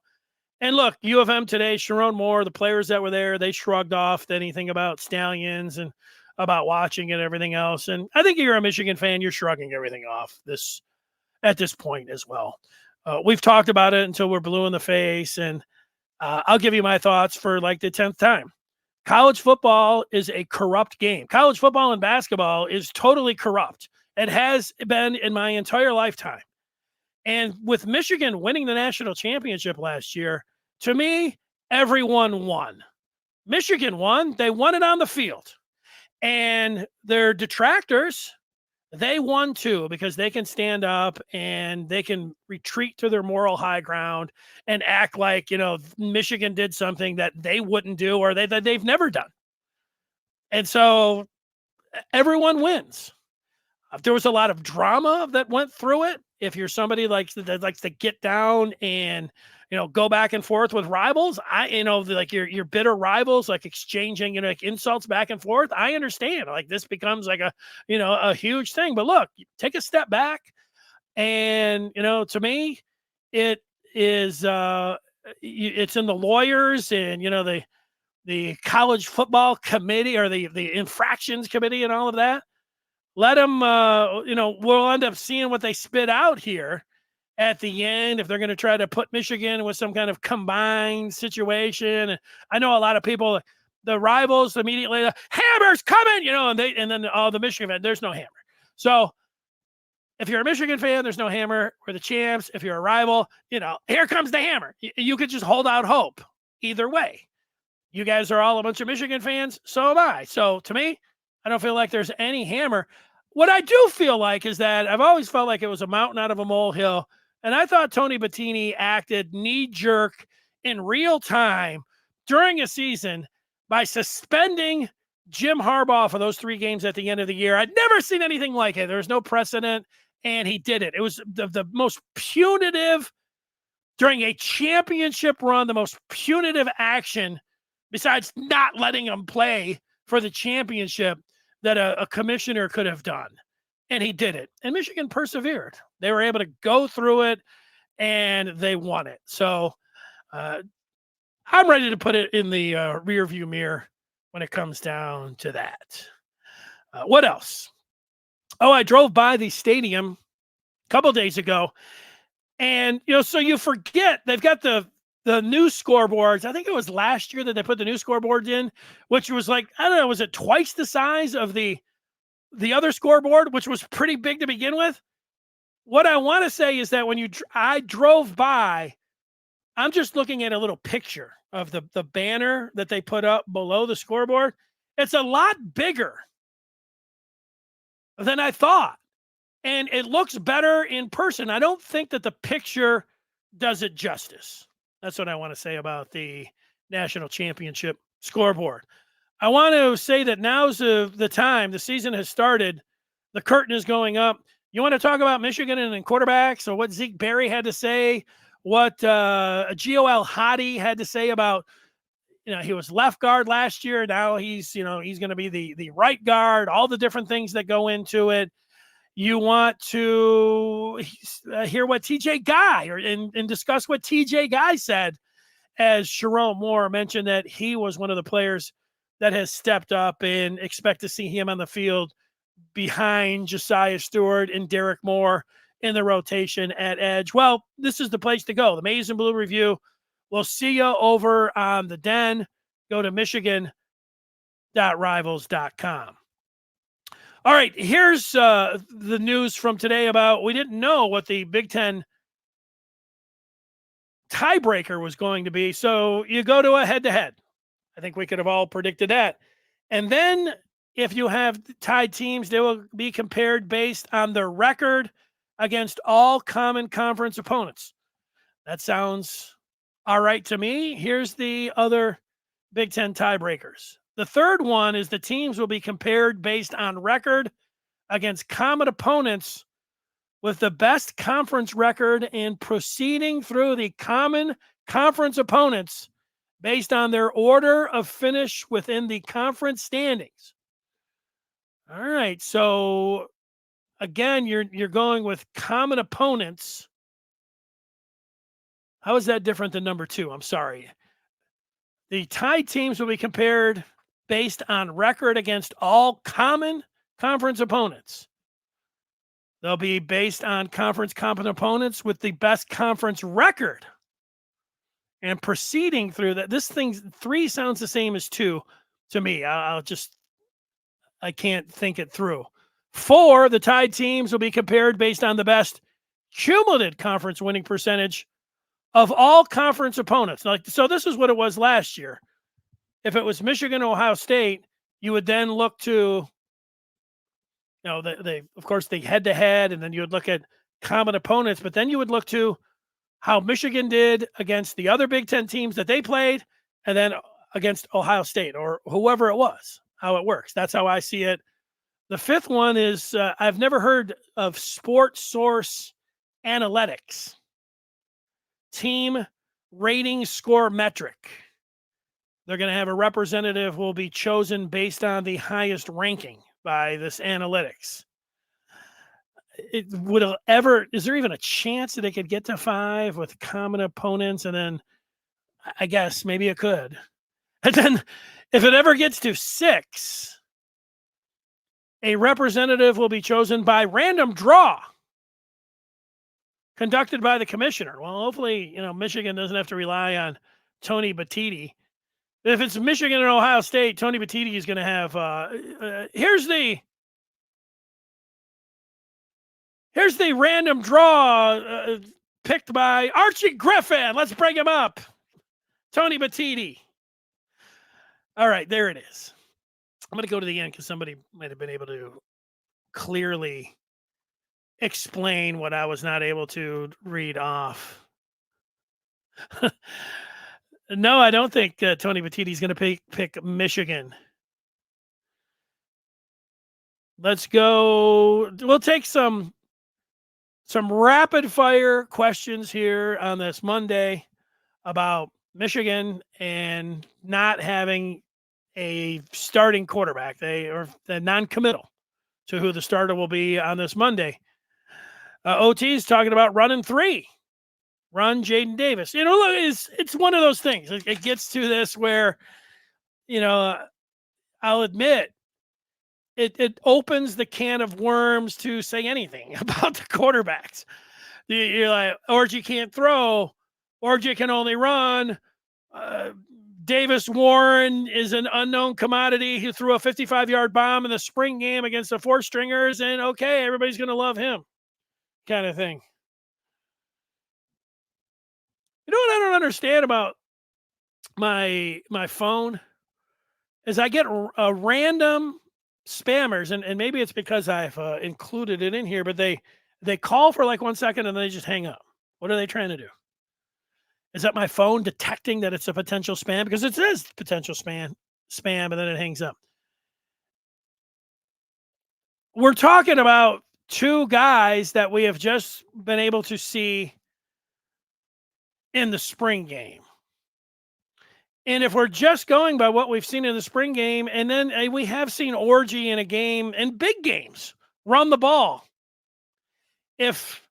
And look, U of M today, Sherrone Moore, the players that were there, they shrugged off anything about Stalions and about watching and everything else. And I think if you're a Michigan fan, you're shrugging everything off at this point as well. We've talked about it until we're blue in the face. And I'll give you my thoughts for like the 10th time. College football is a corrupt game. College football and basketball is totally corrupt. It has been in my entire lifetime. And with Michigan winning the national championship last year, to me, everyone won. Michigan won. They won it on the field. And their detractors, they won too, because they can stand up and they can retreat to their moral high ground and act like, Michigan did something that they wouldn't do or that they've never done. And so everyone wins. There was a lot of drama that went through it. If you're somebody that likes to get down and, go back and forth with rivals, like your bitter rivals, like exchanging, like insults back and forth. I understand. Like this becomes like a huge thing. But look, take a step back, and to me, it is it's in the lawyers and the college football committee or the infractions committee and all of that. Let them, we'll end up seeing what they spit out here at the end if they're going to try to put Michigan with some kind of combined situation. I know a lot of people, the rivals immediately, hammer's coming, and then all the Michigan fan, there's no hammer. So if you're a Michigan fan, there's no hammer. We're the champs. If you're a rival, here comes the hammer. You could just hold out hope either way. You guys are all a bunch of Michigan fans. So am I. So to me, I don't feel like there's any hammer. What I do feel like is that I've always felt like it was a mountain out of a molehill. And I thought Tony Bettini acted knee-jerk in real time during a season by suspending Jim Harbaugh for those 3 games at the end of the year. I'd never seen anything like it. There was no precedent, and he did it. It was the most punitive, during a championship run, the most punitive action, besides not letting him play for the championship, that a commissioner could have done. And he did it. And Michigan persevered. They were able to go through it, and they won it. So I'm ready to put it in the rear view mirror when it comes down to that. What else? Oh, I drove by the stadium a couple days ago. And, so you forget they've got the new scoreboards. I think it was last year that they put the new scoreboards in, which was like, I don't know, was it twice the size of the other scoreboard, which was pretty big to begin with? What I want to say is that when I drove by, I'm just looking at a little picture of the banner that they put up below the scoreboard. It's a lot bigger than I thought. And it looks better in person. I don't think that the picture does it justice. That's what I want to say about the national championship scoreboard. I want to say that now's the time. The season has started. The curtain is going up. You want to talk about Michigan and quarterbacks or what Zeke Berry had to say what Gio Hottie had to say about, he was left guard last year. Now he's going to be the right guard, all the different things that go into it. You want to hear what TJ Guy and discuss what TJ Guy said, as Sherrone Moore mentioned that he was one of the players that has stepped up, and expect to see him on the field behind Josiah Stewart and Derek Moore in the rotation at edge. Well, this is the place to go. The Maize and Blue review. We'll see you over on the Den. Go to michigan.rivals.com. All right, here's the news from today about, we didn't know what the Big Ten tiebreaker was going to be. So you go to a head-to-head. I think we could have all predicted that. And then if you have tied teams, they will be compared based on their record against all common conference opponents. That sounds all right to me. Here's the other Big Ten tiebreakers. The third one is the teams will be compared based on record against common opponents with the best conference record and proceeding through the common conference opponents based on their order of finish within the conference standings. All right, so again, you're going with common opponents. How is that different than number 2? I'm sorry. The tied teams will be compared based on record against all common conference opponents. They'll be based on conference common opponents with the best conference record and proceeding through that. This thing, 3 sounds the same as 2 to me. I can't think it through. 4, the tied teams will be compared based on the best cumulative conference winning percentage of all conference opponents. So this is what it was last year. If it was Michigan, Ohio State, you would then look to, of course, the head-to-head, and then you would look at common opponents, but then you would look to how Michigan did against the other Big Ten teams that they played, and then against Ohio State or whoever it was, how it works. That's how I see it. The 5th one is, I've never heard of Sports Source Analytics. Team rating score metric. They're going to have a representative will be chosen based on the highest ranking by this analytics. Is there even a chance that it could get to 5 with common opponents? And then I guess maybe it could. And then if it ever gets to 6, a representative will be chosen by random draw conducted by the commissioner. Well, hopefully, Michigan doesn't have to rely on Tony Batiti. If it's Michigan and Ohio State, Tony Batiti is going to have, here's the random draw picked by Archie Griffin. Let's bring him up. Tony Batiti. All right, there it is. I'm going to go to the end because somebody might have been able to clearly explain what I was not able to read off. No, I don't think Tony Batiti is going to pick Michigan. Let's go. We'll take some rapid fire questions here on this Monday about Michigan and not having a starting quarterback. They're non-committal to who the starter will be on this Monday. OT is talking about running 3. Run Jaden Davis. Look, it's one of those things. It gets to this where, I'll admit, it opens the can of worms to say anything about the quarterbacks. You're like, Orji can't throw. Orji can only run. Davis Warren is an unknown commodity. He threw a 55-yard bomb in the spring game against the 4-stringers, and okay, everybody's going to love him, kind of thing. You know what I don't understand about my phone is I get random spammers, and maybe it's because I've included it in here, but they call for like 1 second and then they just hang up. What are they trying to do? Is that my phone detecting that it's a potential spam? Because it says potential spam, and then it hangs up. We're talking about 2 guys that we have just been able to see in the spring game. And if we're just going by what we've seen in the spring game, and then we have seen Orgy in a game, in big games, run the ball. If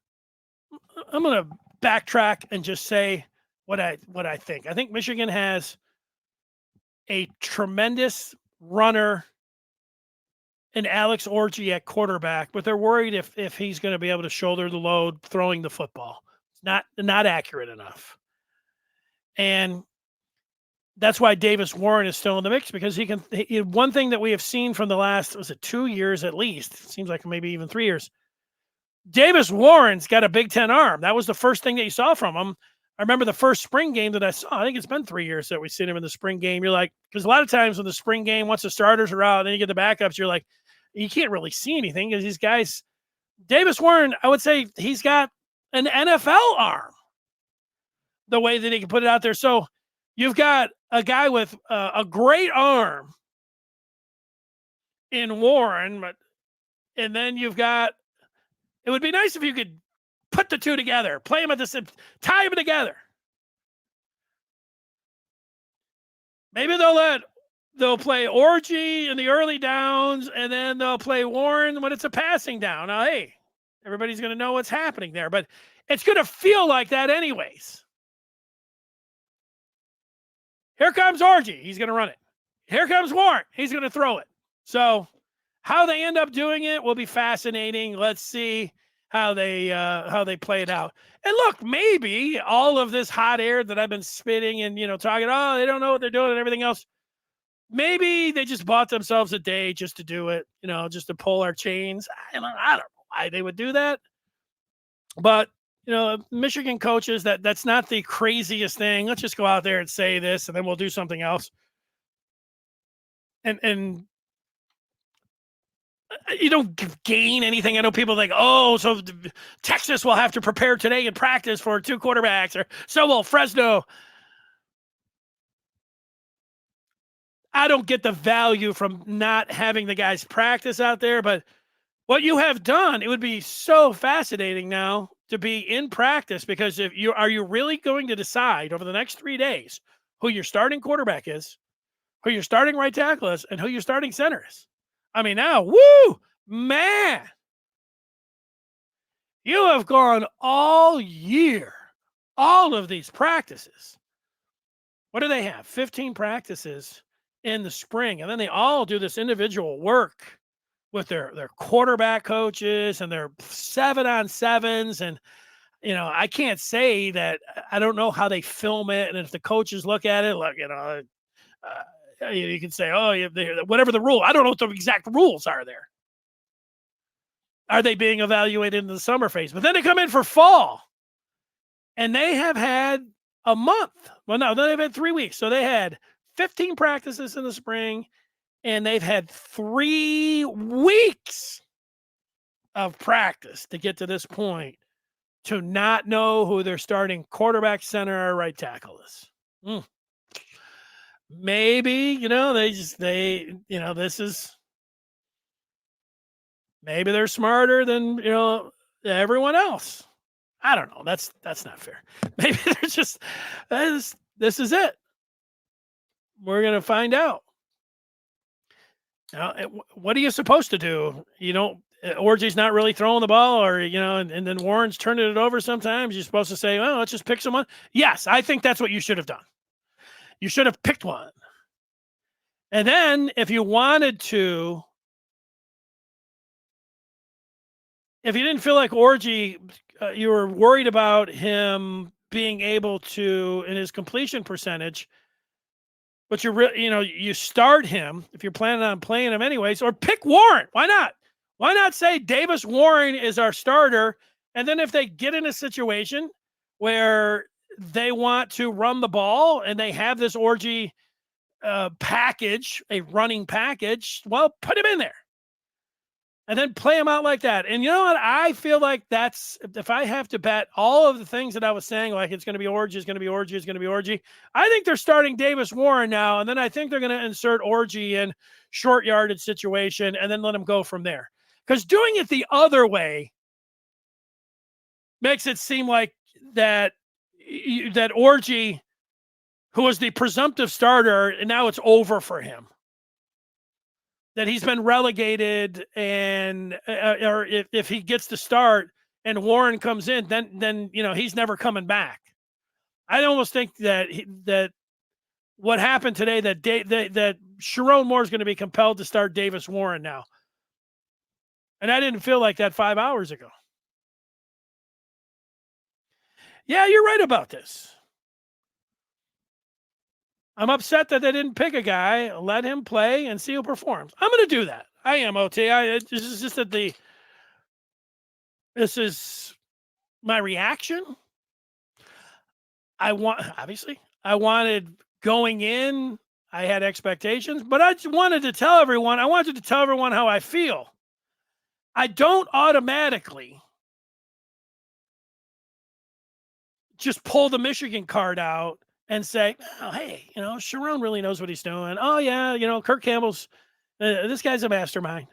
I'm going to backtrack and just say what I think. I think Michigan has a tremendous runner in Alex Orgy at quarterback, but they're worried if he's going to be able to shoulder the load throwing the football. It's not accurate enough. And that's why Davis Warren is still in the mix, because one thing that we have seen from the last, 2 years at least, seems like maybe even 3 years, Davis Warren's got a Big Ten arm. That was the first thing that you saw from him. I remember the first spring game that I saw. I think it's been 3 years that we've seen him in the spring game. You're like, because a lot of times when the spring game, once the starters are out, then you get the backups, you're like, you can't really see anything because these guys, Davis Warren, I would say he's got an NFL arm, the way that he can put it out there. So you've got a guy with a great arm in Warren, and then you've got, it would be nice if you could put the two together, play them at the same, tie them together. Maybe they'll play Orgy in the early downs, and then they'll play Warren when it's a passing down. Now, hey, everybody's going to know what's happening there, but it's going to feel like that anyways. Here comes Orgy. He's going to run it. Here comes Warren. He's going to throw it. So how they end up doing it will be fascinating. Let's see how they play it out. And look, maybe all of this hot air that I've been spitting and, talking, they don't know what they're doing and everything else. Maybe they just bought themselves a day just to do it, just to pull our chains. I don't know why they would do that. But, Michigan coaches, that's not the craziest thing. Let's just go out there and say this, and then we'll do something else. And you don't gain anything. I know people think, so Texas will have to prepare today in practice for 2 quarterbacks, or so will Fresno. I don't get the value from not having the guys practice out there, but what you have done, it would be so fascinating now to be in practice, because are you really going to decide over the next 3 days who your starting quarterback is, who your starting right tackle is, and who your starting center is? I mean, now, woo, man, you have gone all year, all of these practices. What do they have? 15 practices in the spring, and then they all do this individual work with their quarterback coaches and their 7-on-7s. And, I can't say that I don't know how they film it. And if the coaches look at it, look, you can say, whatever the rule. I don't know what the exact rules are there. Are they being evaluated in the summer phase? But then they come in for fall, and they have had a month. Well, no, they've had 3 weeks. So they had 15 practices in the spring, and they've had 3 weeks of practice to get to this point to not know who their starting quarterback, center, or right tackle is. Maybe, this is, maybe they're smarter than, everyone else. I don't know. That's not fair. Maybe they're just, this is it. We're going to find out. Now, what are you supposed to do? Orgy's not really throwing the ball, or, and then Warren's turning it over sometimes. You're supposed to say, well, let's just pick someone. Yes, I think that's what you should have done. You should have picked one. And then if you wanted to, if you didn't feel like Orgy, you were worried about him being able to, in his completion percentage, but you start him if you're planning on playing him anyways, or pick Warren. Why not? Why not say Davis Warren is our starter? And then if they get in a situation where they want to run the ball and they have this Orgy package, a running package, well, put him in there and then play him out like that. And you know what? I feel like that's, if I have to bet all of the things that I was saying, like it's going to be Orgy, it's going to be Orgy, it's going to be Orgy, I think they're starting Davis Warren now. And then I think they're going to insert Orgy in short yardage situation and then let him go from there. Because doing it the other way makes it seem like that that Orgy, who was the presumptive starter, and now it's over for him. That he's been relegated, and or if he gets to start and Warren comes in, then he's never coming back. I almost think that that what happened today, that Sherrone Moore is going to be compelled to start Davis Warren now, and I didn't feel like that 5 hours ago. Yeah, you're right about this. I'm upset that they didn't pick a guy, let him play, and see who performs. I'm going to do that. I am, OT. This is just that this is my reaction. I wanted going in, I had expectations, but I just wanted to tell everyone, how I feel. I don't automatically just pull the Michigan card out and say, oh, hey, Sherrone really knows what he's doing. Oh, yeah, Kirk Campbell's, this guy's a mastermind.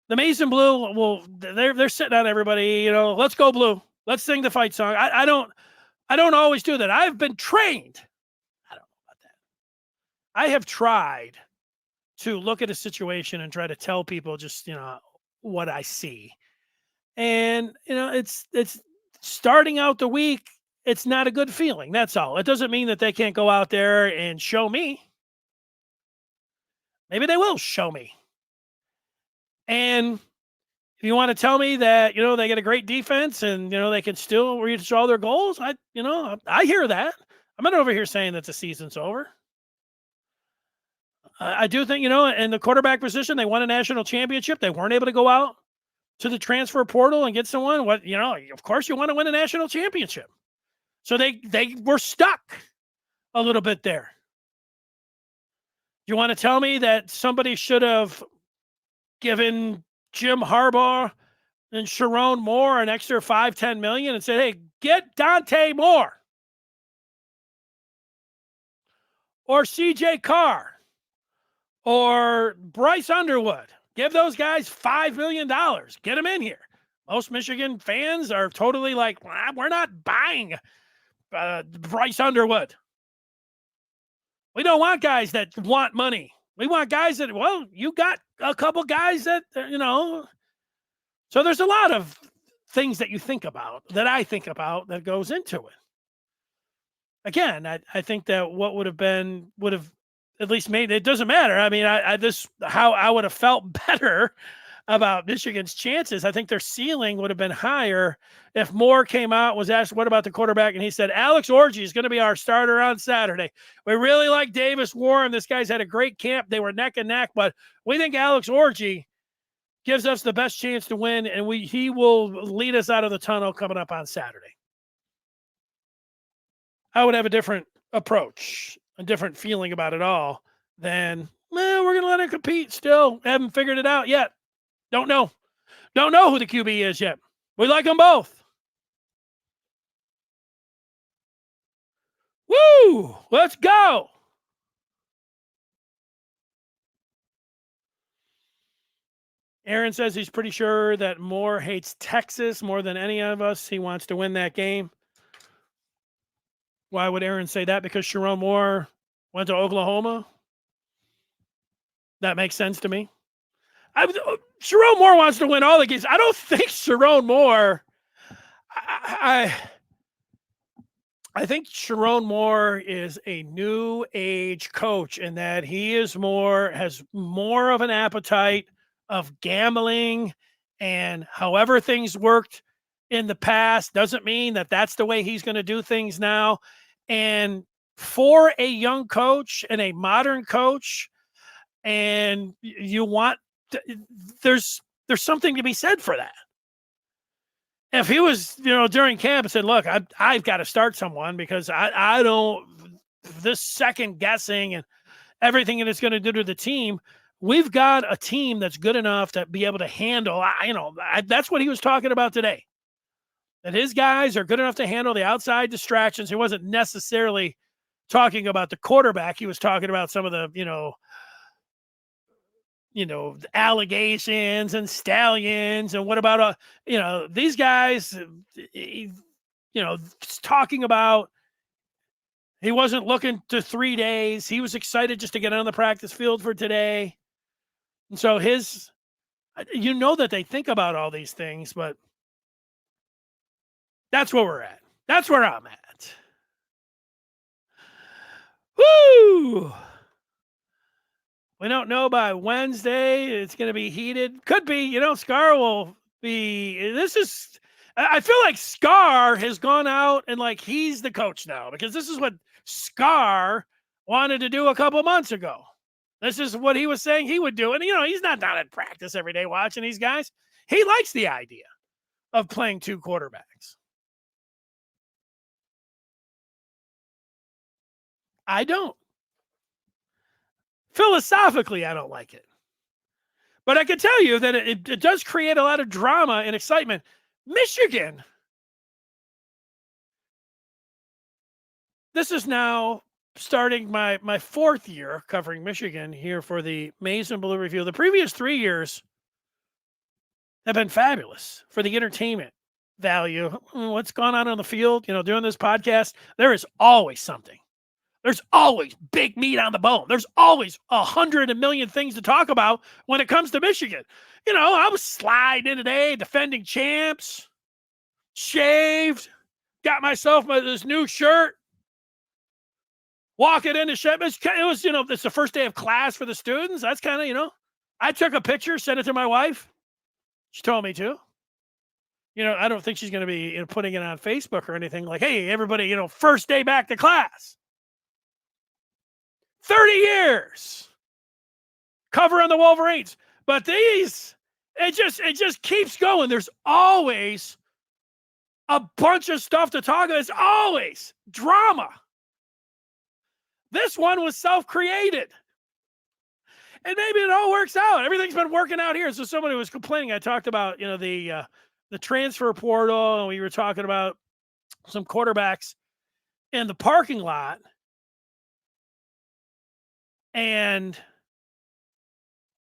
The Maize and Blue, well, they're sitting on everybody, let's go Blue. Let's sing the fight song. I don't always do that. I've been trained. I don't know about that. I have tried to look at a situation and try to tell people just, what I see. And, it's starting out the week, it's not a good feeling. That's all. It doesn't mean that they can't go out there and show me. Maybe they will show me. And if you want to tell me that, they get a great defense and, they can still reach all their goals, I hear that. I'm not over here saying that the season's over. I do think, in the quarterback position, they won a national championship. They weren't able to go out to the transfer portal and get someone. Of course you want to win a national championship. So they were stuck a little bit there. You want to tell me that somebody should have given Jim Harbaugh and Sherrone Moore an extra $5-10 million and said, hey, get Dante Moore or CJ Carr or Bryce Underwood. Give those guys $5 million. Get them in here. Most Michigan fans are totally like, we're not buying Bryce Underwood. We don't want guys that want money. We want guys that, you got a couple guys that, So there's a lot of things that you think about, that I think about, that goes into it. Again, I think that what would have at least made, it doesn't matter. I mean, how I would have felt better about Michigan's chances. I think their ceiling would have been higher if Moore came out, was asked, what about the quarterback? And he said, Alex Orgy is going to be our starter on Saturday. We really like Davis Warren. This guy's had a great camp. They were neck and neck, but we think Alex Orgy gives us the best chance to win, and he will lead us out of the tunnel coming up on Saturday. I would have a different approach, a different feeling about it all than, we're going to let him compete still. Haven't figured it out yet. Don't know who the QB is yet. We like them both. Woo! Let's go. Aaron says he's pretty sure that Moore hates Texas more than any of us. He wants to win that game. Why would Aaron say that? Because Sherrone Moore went to Oklahoma? That makes sense to me. Sherrone Moore wants to win all the games. I don't think Sherrone Moore. I think Sherrone Moore is a new age coach in that he has more of an appetite of gambling, and however things worked in the past doesn't mean that that's the way he's going to do things now. And for a young coach and a modern coach, and you want, there's something to be said for that. If he was, during camp and said, look, I've got to start someone because I don't, this second guessing and everything that it's going to do to the team, we've got a team that's good enough to be able to handle, that's what he was talking about today. That his guys are good enough to handle the outside distractions. He wasn't necessarily talking about the quarterback. He was talking about some of the, allegations and Stalions and what about, these guys, talking about he wasn't looking to 3 days. He was excited just to get on the practice field for today. And so that they think about all these things, but that's where we're at. That's where I'm at. Woo! We don't know by Wednesday. It's going to be heated. Could be, Scar will be. I feel like Scar has gone out and like he's the coach now, because this is what Scar wanted to do a couple months ago. This is what he was saying he would do. And, he's not down at practice every day watching these guys. He likes the idea of playing 2 quarterbacks. I don't. Philosophically, I don't like it. But I can tell you that it does create a lot of drama and excitement. Michigan. This is now starting my 4th year covering Michigan here for the Maize and Blue Review. The previous 3 years have been fabulous for the entertainment value. What's gone on the field, doing this podcast, there is always something. There's always big meat on the bone. There's always 100 million things to talk about when it comes to Michigan. I was sliding in today, defending champs, shaved, got myself this new shirt, walking into ship. It was, it's the first day of class for the students. That's kind of, I took a picture, sent it to my wife. She told me to. I don't think she's going to be putting it on Facebook or anything like, hey, everybody, first day back to class. 30 years covering the Wolverines. But it just keeps going. There's always a bunch of stuff to talk about. There's always drama. This one was self-created. And maybe it all works out. Everything's been working out here. So somebody was complaining. I talked about, the transfer portal, and we were talking about some quarterbacks in the parking lot. And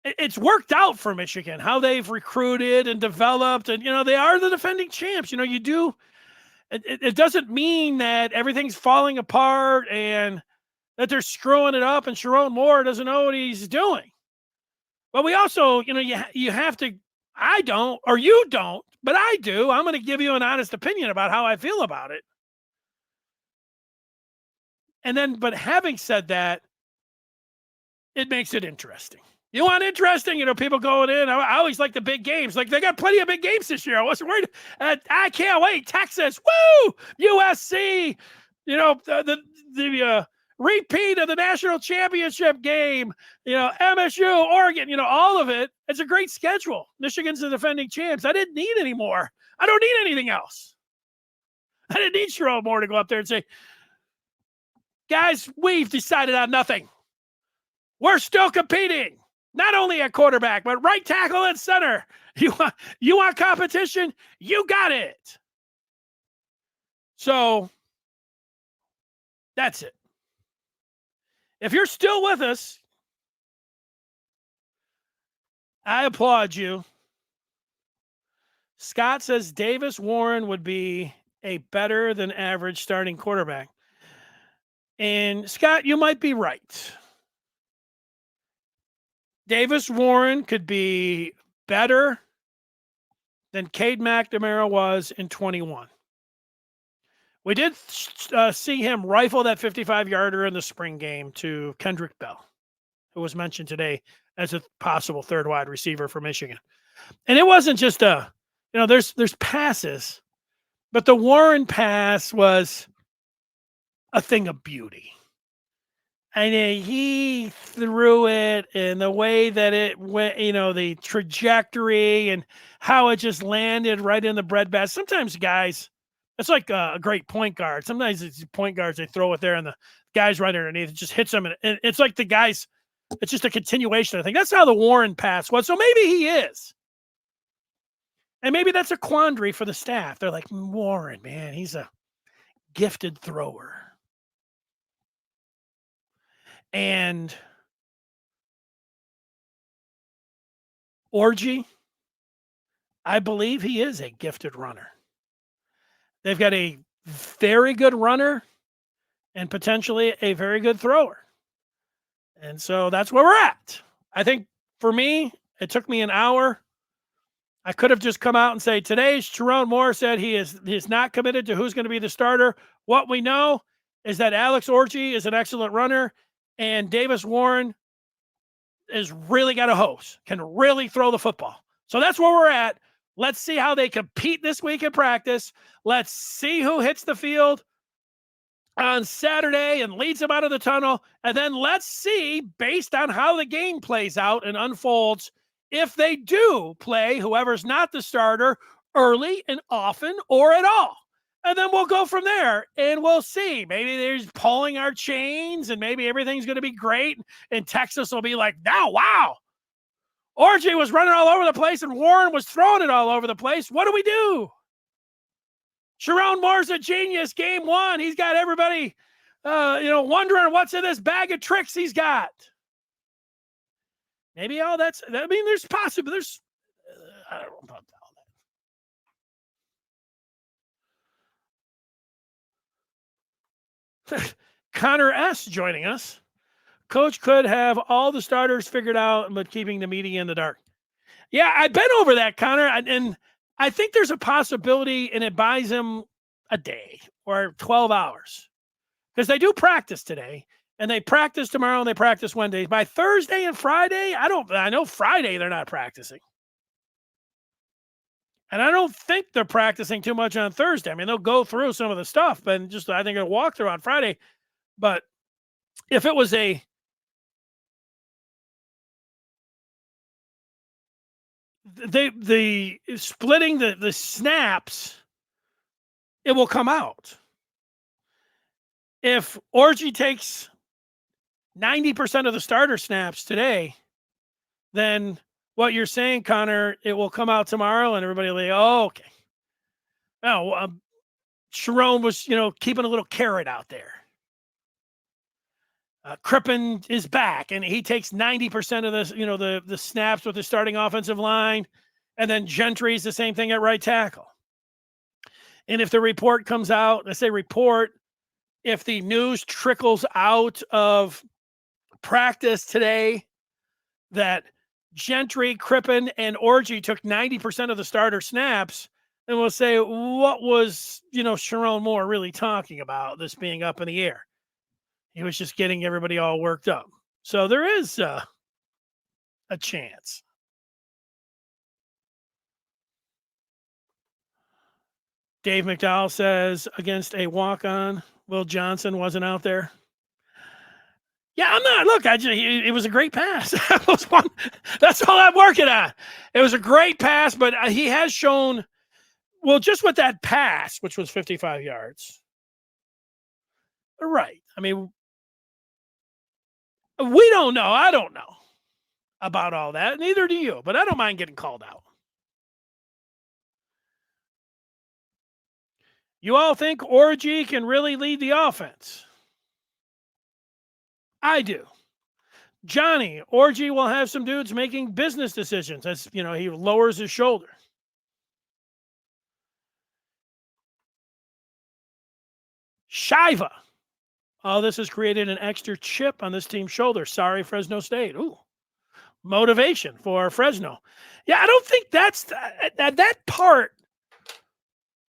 it's worked out for Michigan, how they've recruited and developed. And, they are the defending champs. It doesn't mean that everything's falling apart and that they're screwing it up and Sherrone Moore doesn't know what he's doing. But we also, you have to, I don't, or you don't, but I do. I'm going to give you an honest opinion about how I feel about it. And then, but having said that, it makes it interesting. You want interesting, people going in. I always like the big games. Like, they got plenty of big games this year. I wasn't worried. I can't wait. Texas, woo! USC, the repeat of the national championship game, MSU, Oregon, all of it. It's a great schedule. Michigan's the defending champs. I didn't need any more. I don't need anything else. I didn't need Sherrone Moore to go up there and say, guys, we've decided on nothing. We're still competing, not only at quarterback, but right tackle and center. You want competition? You got it. So that's it. If you're still with us, I applaud you. Scott says Davis Warren would be a better than average starting quarterback. And Scott, you might be right. Davis Warren could be better than Cade McNamara was in 21. We did see him rifle that 55-yarder in the spring game to Kendrick Bell, who was mentioned today as a possible third wide receiver for Michigan. And it wasn't just there's passes, but the Warren pass was a thing of beauty. And he threw it in the way that it went, the trajectory and how it just landed right in the breadbasket. Sometimes guys, it's like a great point guard. Sometimes it's point guards, they throw it there and the guy's right underneath. It just hits them. And it's like the guys, it's just a continuation. I think that's how the Warren pass was. So maybe he is. And maybe that's a quandary for the staff. They're like, Warren, man, he's a gifted thrower. And Orgy, I believe he is a gifted runner. They've got a very good runner and potentially a very good thrower. And so that's where we're at. I think for me, it took me an hour. I could have just come out and say, today, Sherrone Moore said he is not committed to who's going to be the starter. What we know is that Alex Orji is an excellent runner, and Davis Warren is really got a hose, can really throw the football. So that's where we're at. Let's see how they compete this week in practice. Let's see who hits the field on Saturday and leads them out of the tunnel. And then let's see, based on how the game plays out and unfolds, if they do play whoever's not the starter early and often or at all. And then we'll go from there and we'll see. Maybe they're pulling our chains and maybe everything's going to be great. And Texas will be like, now, wow. Orji was running all over the place and Warren was throwing it all over the place. What do we do? Sherrone Moore's a genius. Game one, he's got everybody, wondering what's in this bag of tricks he's got. Maybe all that's. I mean, there's possible. There's. I don't know about all that. Connor S. joining us. Coach could have all the starters figured out, but keeping the media in the dark. Yeah, I've been over that, Connor, and I think there's a possibility, and it buys him a day or 12 hours because they do practice today, and they practice tomorrow, and they practice Wednesday. By Thursday and Friday, I know Friday they're not practicing. And I don't think they're practicing too much on Thursday. I mean, they'll go through some of the stuff, but I think a walkthrough on Friday. But if it was the splitting the snaps, it will come out. If Orji takes 90% of the starter snaps today, then what you're saying, Connor, it will come out tomorrow and everybody will be, oh, okay. Oh, Sherrone was, keeping a little carrot out there. Crippen is back, and he takes 90% of the snaps with the starting offensive line, and then Gentry is the same thing at right tackle. And if the report comes out, I say report, if the news trickles out of practice today that Gentry, Crippen, and Orji took 90% of the starter snaps, then we'll say, what was, Sherrone Moore really talking about, this being up in the air? He was just getting everybody all worked up. So there is a chance. Dave McDowell says against a walk-on, Will Johnson wasn't out there. Yeah, I'm not. Look, it was a great pass. That's all I'm working on. It was a great pass, but he has shown, well, just with that pass, which was 55 yards. Right. I mean, we don't know. I don't know about all that. Neither do you, but I don't mind getting called out. You all think Orji can really lead the offense? I do. Johnny, Orji will have some dudes making business decisions as, he lowers his shoulder. Shiva. Oh, this has created an extra chip on this team's shoulder. Sorry, Fresno State. Ooh, motivation for Fresno. Yeah, I don't think that's that part.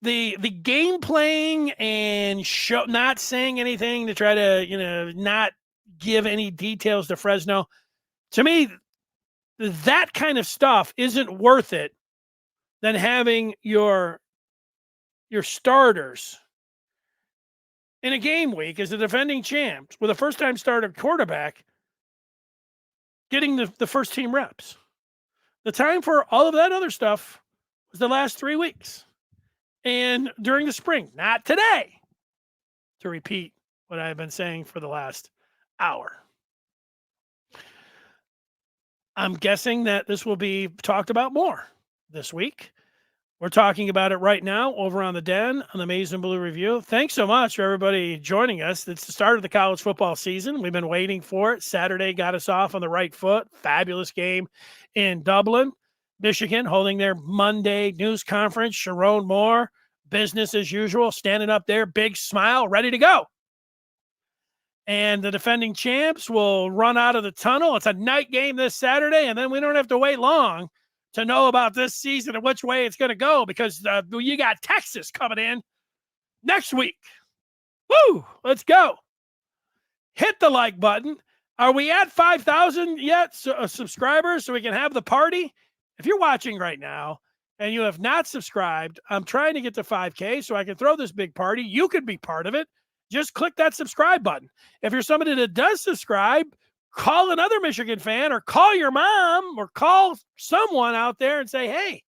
The game playing and not saying anything to try to not give any details to Fresno. To me, that kind of stuff isn't worth it than having your starters in a game week as the defending champs with a first-time starter quarterback getting the first team reps. The time for all of that other stuff was the last 3 weeks and during the spring, not today, to repeat what I've been saying for the last hour. I'm guessing that this will be talked about more this week. We're talking about it right now over on the Den on the Maize and Blue Review. Thanks so much for everybody joining us. It's the start of the college football season. We've been waiting for it. Saturday got us off on the right foot. Fabulous game in Dublin, Michigan, holding their Monday news conference. Sherrone Moore business as usual, standing up there, big smile, ready to go. And the defending champs will run out of the tunnel. It's a night game this Saturday, and then we don't have to wait long to know about this season and which way it's going to go, because you got Texas coming in next week. Woo! Let's go. Hit the like button. Are we at 5,000 yet, subscribers, so we can have the party? If you're watching right now and you have not subscribed, I'm trying to get to 5K so I can throw this big party. You could be part of it. Just click that subscribe button. If you're somebody that does subscribe, call another Michigan fan, or call your mom, or call someone out there and say, hey,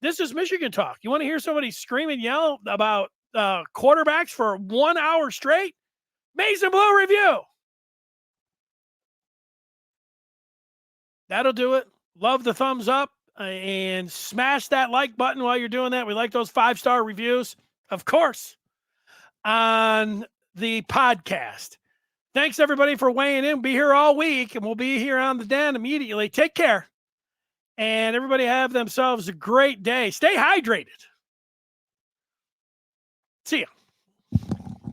this is Michigan Talk. You want to hear somebody scream and yell about quarterbacks for 1 hour straight? Maize and Blue review. That'll do it. Love the thumbs up, and smash that like button while you're doing that. We like those 5-star reviews, of course, on the podcast. Thanks, everybody, for weighing in. We'll be here all week, and we'll be here on the den immediately. Take care, and everybody have themselves a great day. Stay hydrated. See ya.